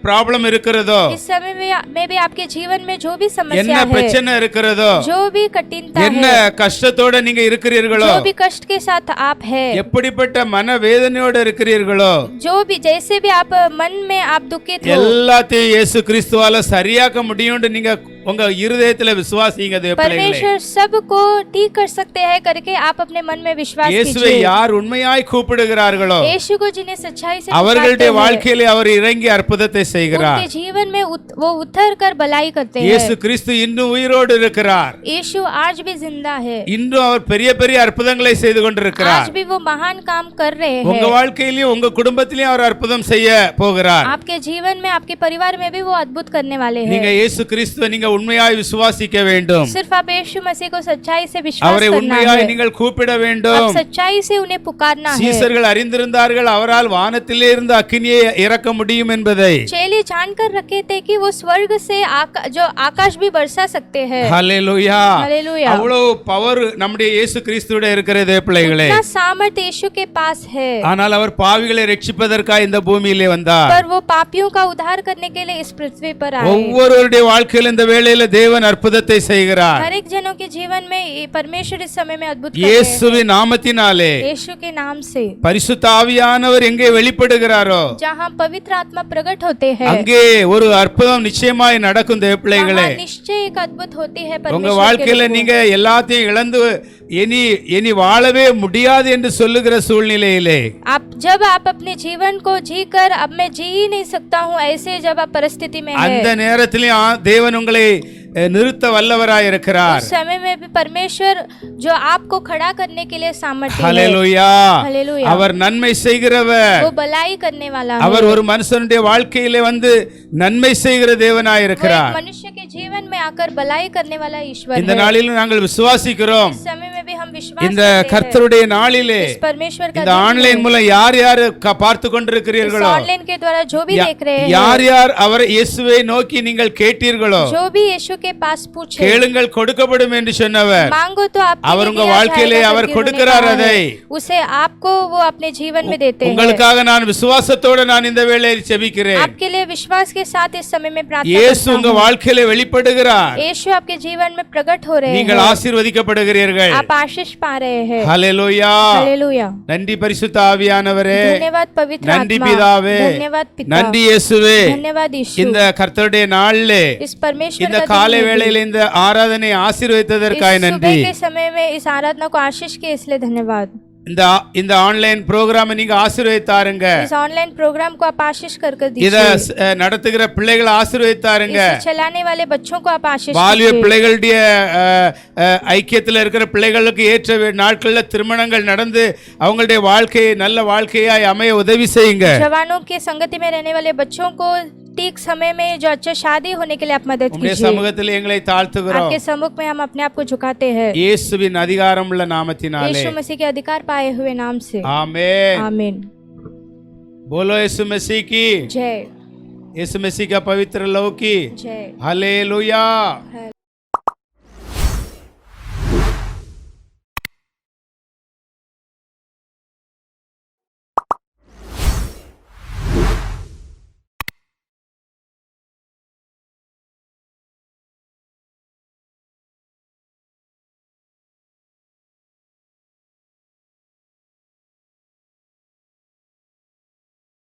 ப்ராப்ளம் இருக்கிறதோ, इस समय में भी आपके जीवन में जो भी समस्या என்ன है, பிரச்சனை இருக்கிறதோ, जो भी कठिनता என்ன है, கஷ்டத்தோட நீங்க இருக்கிறீர்களோ, जो भी कष्ट के साथ आप है, எப்படிப்பட்ட மனவேதனையோட இருக்கிறீர்களோ, जो भी जैसे भी आप मन में आप दुखित हो, எல்லாத்தையும் இயேசு கிறிஸ்துவால சரியாக்க முடியும்னு நீங்க உங்க இருதயத்துல விசுவாசிங்க தேவ பிள்ளைகளே. परमेश्वर सबको ठीक कर सकते हैं करके आप अपने मन में विश्वास இயேசுவை कीजिए. யார் உண்மையாய் கூப்பிடுகிறார்களோ यीशु को जिन्हें सच्चाई से அவர்களுடைய पुकारते हैं, வாழ்க்கையிலே அவர் இறங்கி அற்புதத்தை செய்கிறார். उनके जीवन में वो उतर कर भलाई करते இயேசு हैं. கிறிஸ்து இன்னும் உயிரோடு இருக்கிறார். यीशु आज भी जिंदा है. இன்னும் அவர் பெரிய பெரிய அற்புதங்களை செய்து கொண்டிருக்கிறார். आज भी वो महान काम कर रहे உங்க हैं. வாழ்க்கையிலும் உங்க குடும்பத்திலும் அவர் அற்புதம் செய்ய போகிறார். आपके जीवन में आपके परिवार में भी वो अद्भुत करने वाले நீங்க हैं. இயேசு கிறிஸ்துவை நீங்க உண்மையாய் விசுவாசிக்க வேண்டும். सिर्फ आप यीशु मसीह को सच्चाई से विश्वास அவரை करना உண்மையாய் है. நீங்கள் கூப்பிட आप வேண்டும். सच्चाई से उन्हें पुकारना है. சீசர்கள் அறிந்திருந்தார்கள் அவரால் வானத்திலே இருந்து அக்கினியை இறக்க முடியும் என்பதை. चेले जानकर रखे थे कि वो स्वर्ग से जो आकाश भी बरसा सकते हैं. ஹல்லேலூயா. हालेलुया. அவ்வளவு பவர் நம்முடைய இயேசு கிறிஸ்துவோட இருக்கிறதே பிள்ளைகளே. इतना सामर्थ यीशु के पास है. ஆனால் அவர் பாவிகளை ரட்சிப்பதற்காக இந்த பூமியிலே வந்தார். पर वो पापियों का उद्धार करने के लिए इस पृथ्वी पर आए. ஒவ்வொருவருடைய வாழ்க்கையில இந்த வேளையில தேவன் அற்புதத்தை செய்கிறார். हर एक जनों के जीवन में परमेश्वर इस समय में अद्भुत कर रहे हैं. இயேசுவின் நாமத்தினாலே यीशु के नाम से பரிசுத்த ஆவியானவர் எங்கே வெளிப்படுகிறாரோ जहाँ पवित्र आत्मा प्रकट होते हैं, அங்கே ஒரு அற்புதம் நிச்சயமாய் நடக்கும் தேவ பிள்ளைகளே. वहाँ निश्चय एक अद्भुत होती है உங்க परमेश्वर के வாழ்க்கையில लोगों. நீங்க எல்லாத்தையும் இழந்து இனி வாழவே முடியாது என்று சொல்லுகிற சூழ்நிலையிலே जब आप अपने जीवन को जीकर अब मैं जी ही नहीं सकता हूँ ऐसे जब आप परिस्थिति में அந்த है, நேரத்திலும் தேவன் உங்களை நிறுத்த வல்லவராய் இருக்கிறார். उस समय में भी परमेश्वर जो आपको खड़ा करने के लिए सामर्थ्य है. ஹல்லேலூயா. हालेलुया. அவர் நன்மை செய்கிறவர். वो भलाई करने वाला है. அவர் ஒரு மனுஷனுடைய வாழ்க்கையிலே வந்து நன்மை செய்கிற தேவனாய் वो एक இருக்கிறார். मनुष्य के जीवन में आकर भलाई करने वाला ईश्वर இந்த है. நாளிலும் நாங்கள் விசுவாசிக்கிறோம். इस समय में भी हम हम विश्वास இந்த करते हैं கர்த்தருடைய நாளிலே इस परमेश्वर का இந்த दिन ஆன்லைன் है। மூலம் யார் யார் பார்த்து इस கொண்டிருக்கிறீர்களோ ऑनलाइन के द्वारा जो भी देख रहे हैं யார் யார் அவர் இயேசுவை நோக்கி நீங்கள் கேட்டீர்களோ जो भी यीशु के पास पूछे கேளுங்கள் கொடுக்கப்படும் என்று சொன்னவர் मांगो तो आपके அவர் लिए உங்க दिया வாழ்க்கையிலே जाएगा அவர் करके उन्होंने கொடுக்கிறார் कहा அதை है। उसे आपको वो अपने जीवन में देते हैं உங்களுக்காக நான் விசுவாசத்தோட நான் இந்த வேளையில் ஜெபிக்கிறேன் आपके लिए विश्वास के साथ इस समय में प्रार्थना இயேசு करता உங்க हूं। வாழ்க்கையிலே வெளிப்படுகிறார் यीशु आपके जीवन में प्रकट हो रहे நீங்கள் हैं ஆசீர்வதிக்கப்படுகிறீர்கள் आप आशीष पा रहे हैं ஹல்லேலூயா हालेलुया நன்றி பரிசுத்த ஆவியானவரே धन्यवाद पवित्र நன்றி आत्मा பிதாவே धन्यवाद पिता நன்றி இயேசுவே धन्यवाद यीशु இந்த கர்த்தருடைய நாளிலே इस परमेश्वर இந்த का காலை दिन में வேளையில இந்த ஆராதனை भी, ஆசீர்வதித்ததற்காக इस நன்றி सुबह के समय में इस आराधना को आशीष के इसलिए धन्यवाद இந்த ஆன்லைன் ப்ரோக்ராம் நீங்க ஆசீர்வதித்தாருங்க इस ऑनलाइन प्रोग्राम को आप आशीष कर இத दीजिए நடத்துகிற பிள்ளைகளை ஆசீர்வதித்தாருங்க इसे चलाने वाले बच्चों को आप आशीष வாலிப कीजिए பிள்ளைகளுடைய ஐக்கியத்தில் இருக்கிற பிள்ளைகளுக்கு ஏற்ற நாட்கள்ல திருமணங்கள் நடந்து அவங்களுடைய வாழ்க்கையை நல்ல வாழ்க்கையாய் அமைய உதவி செய்யுங்க जवानों के संगति में रहने वाले बच्चों को ठीक समय में जो अच्छा शादी होने के लिए आप मदद உம்முடைய कीजिए சமூகத்தில் எங்களை தாழ்த்துகிறோம் आपके सम्मुख में हम अपने आप को झुकाते हैं இயேசுவின் அதிகாரமுள்ள நாமத்தினாலே यीशु मसीह के अधिकार पाए हुए नाम से आमीन आमीन बोलो यीशु मसीह की जय यीशु मसीह का पवित्र लहू की जय हालेलुया है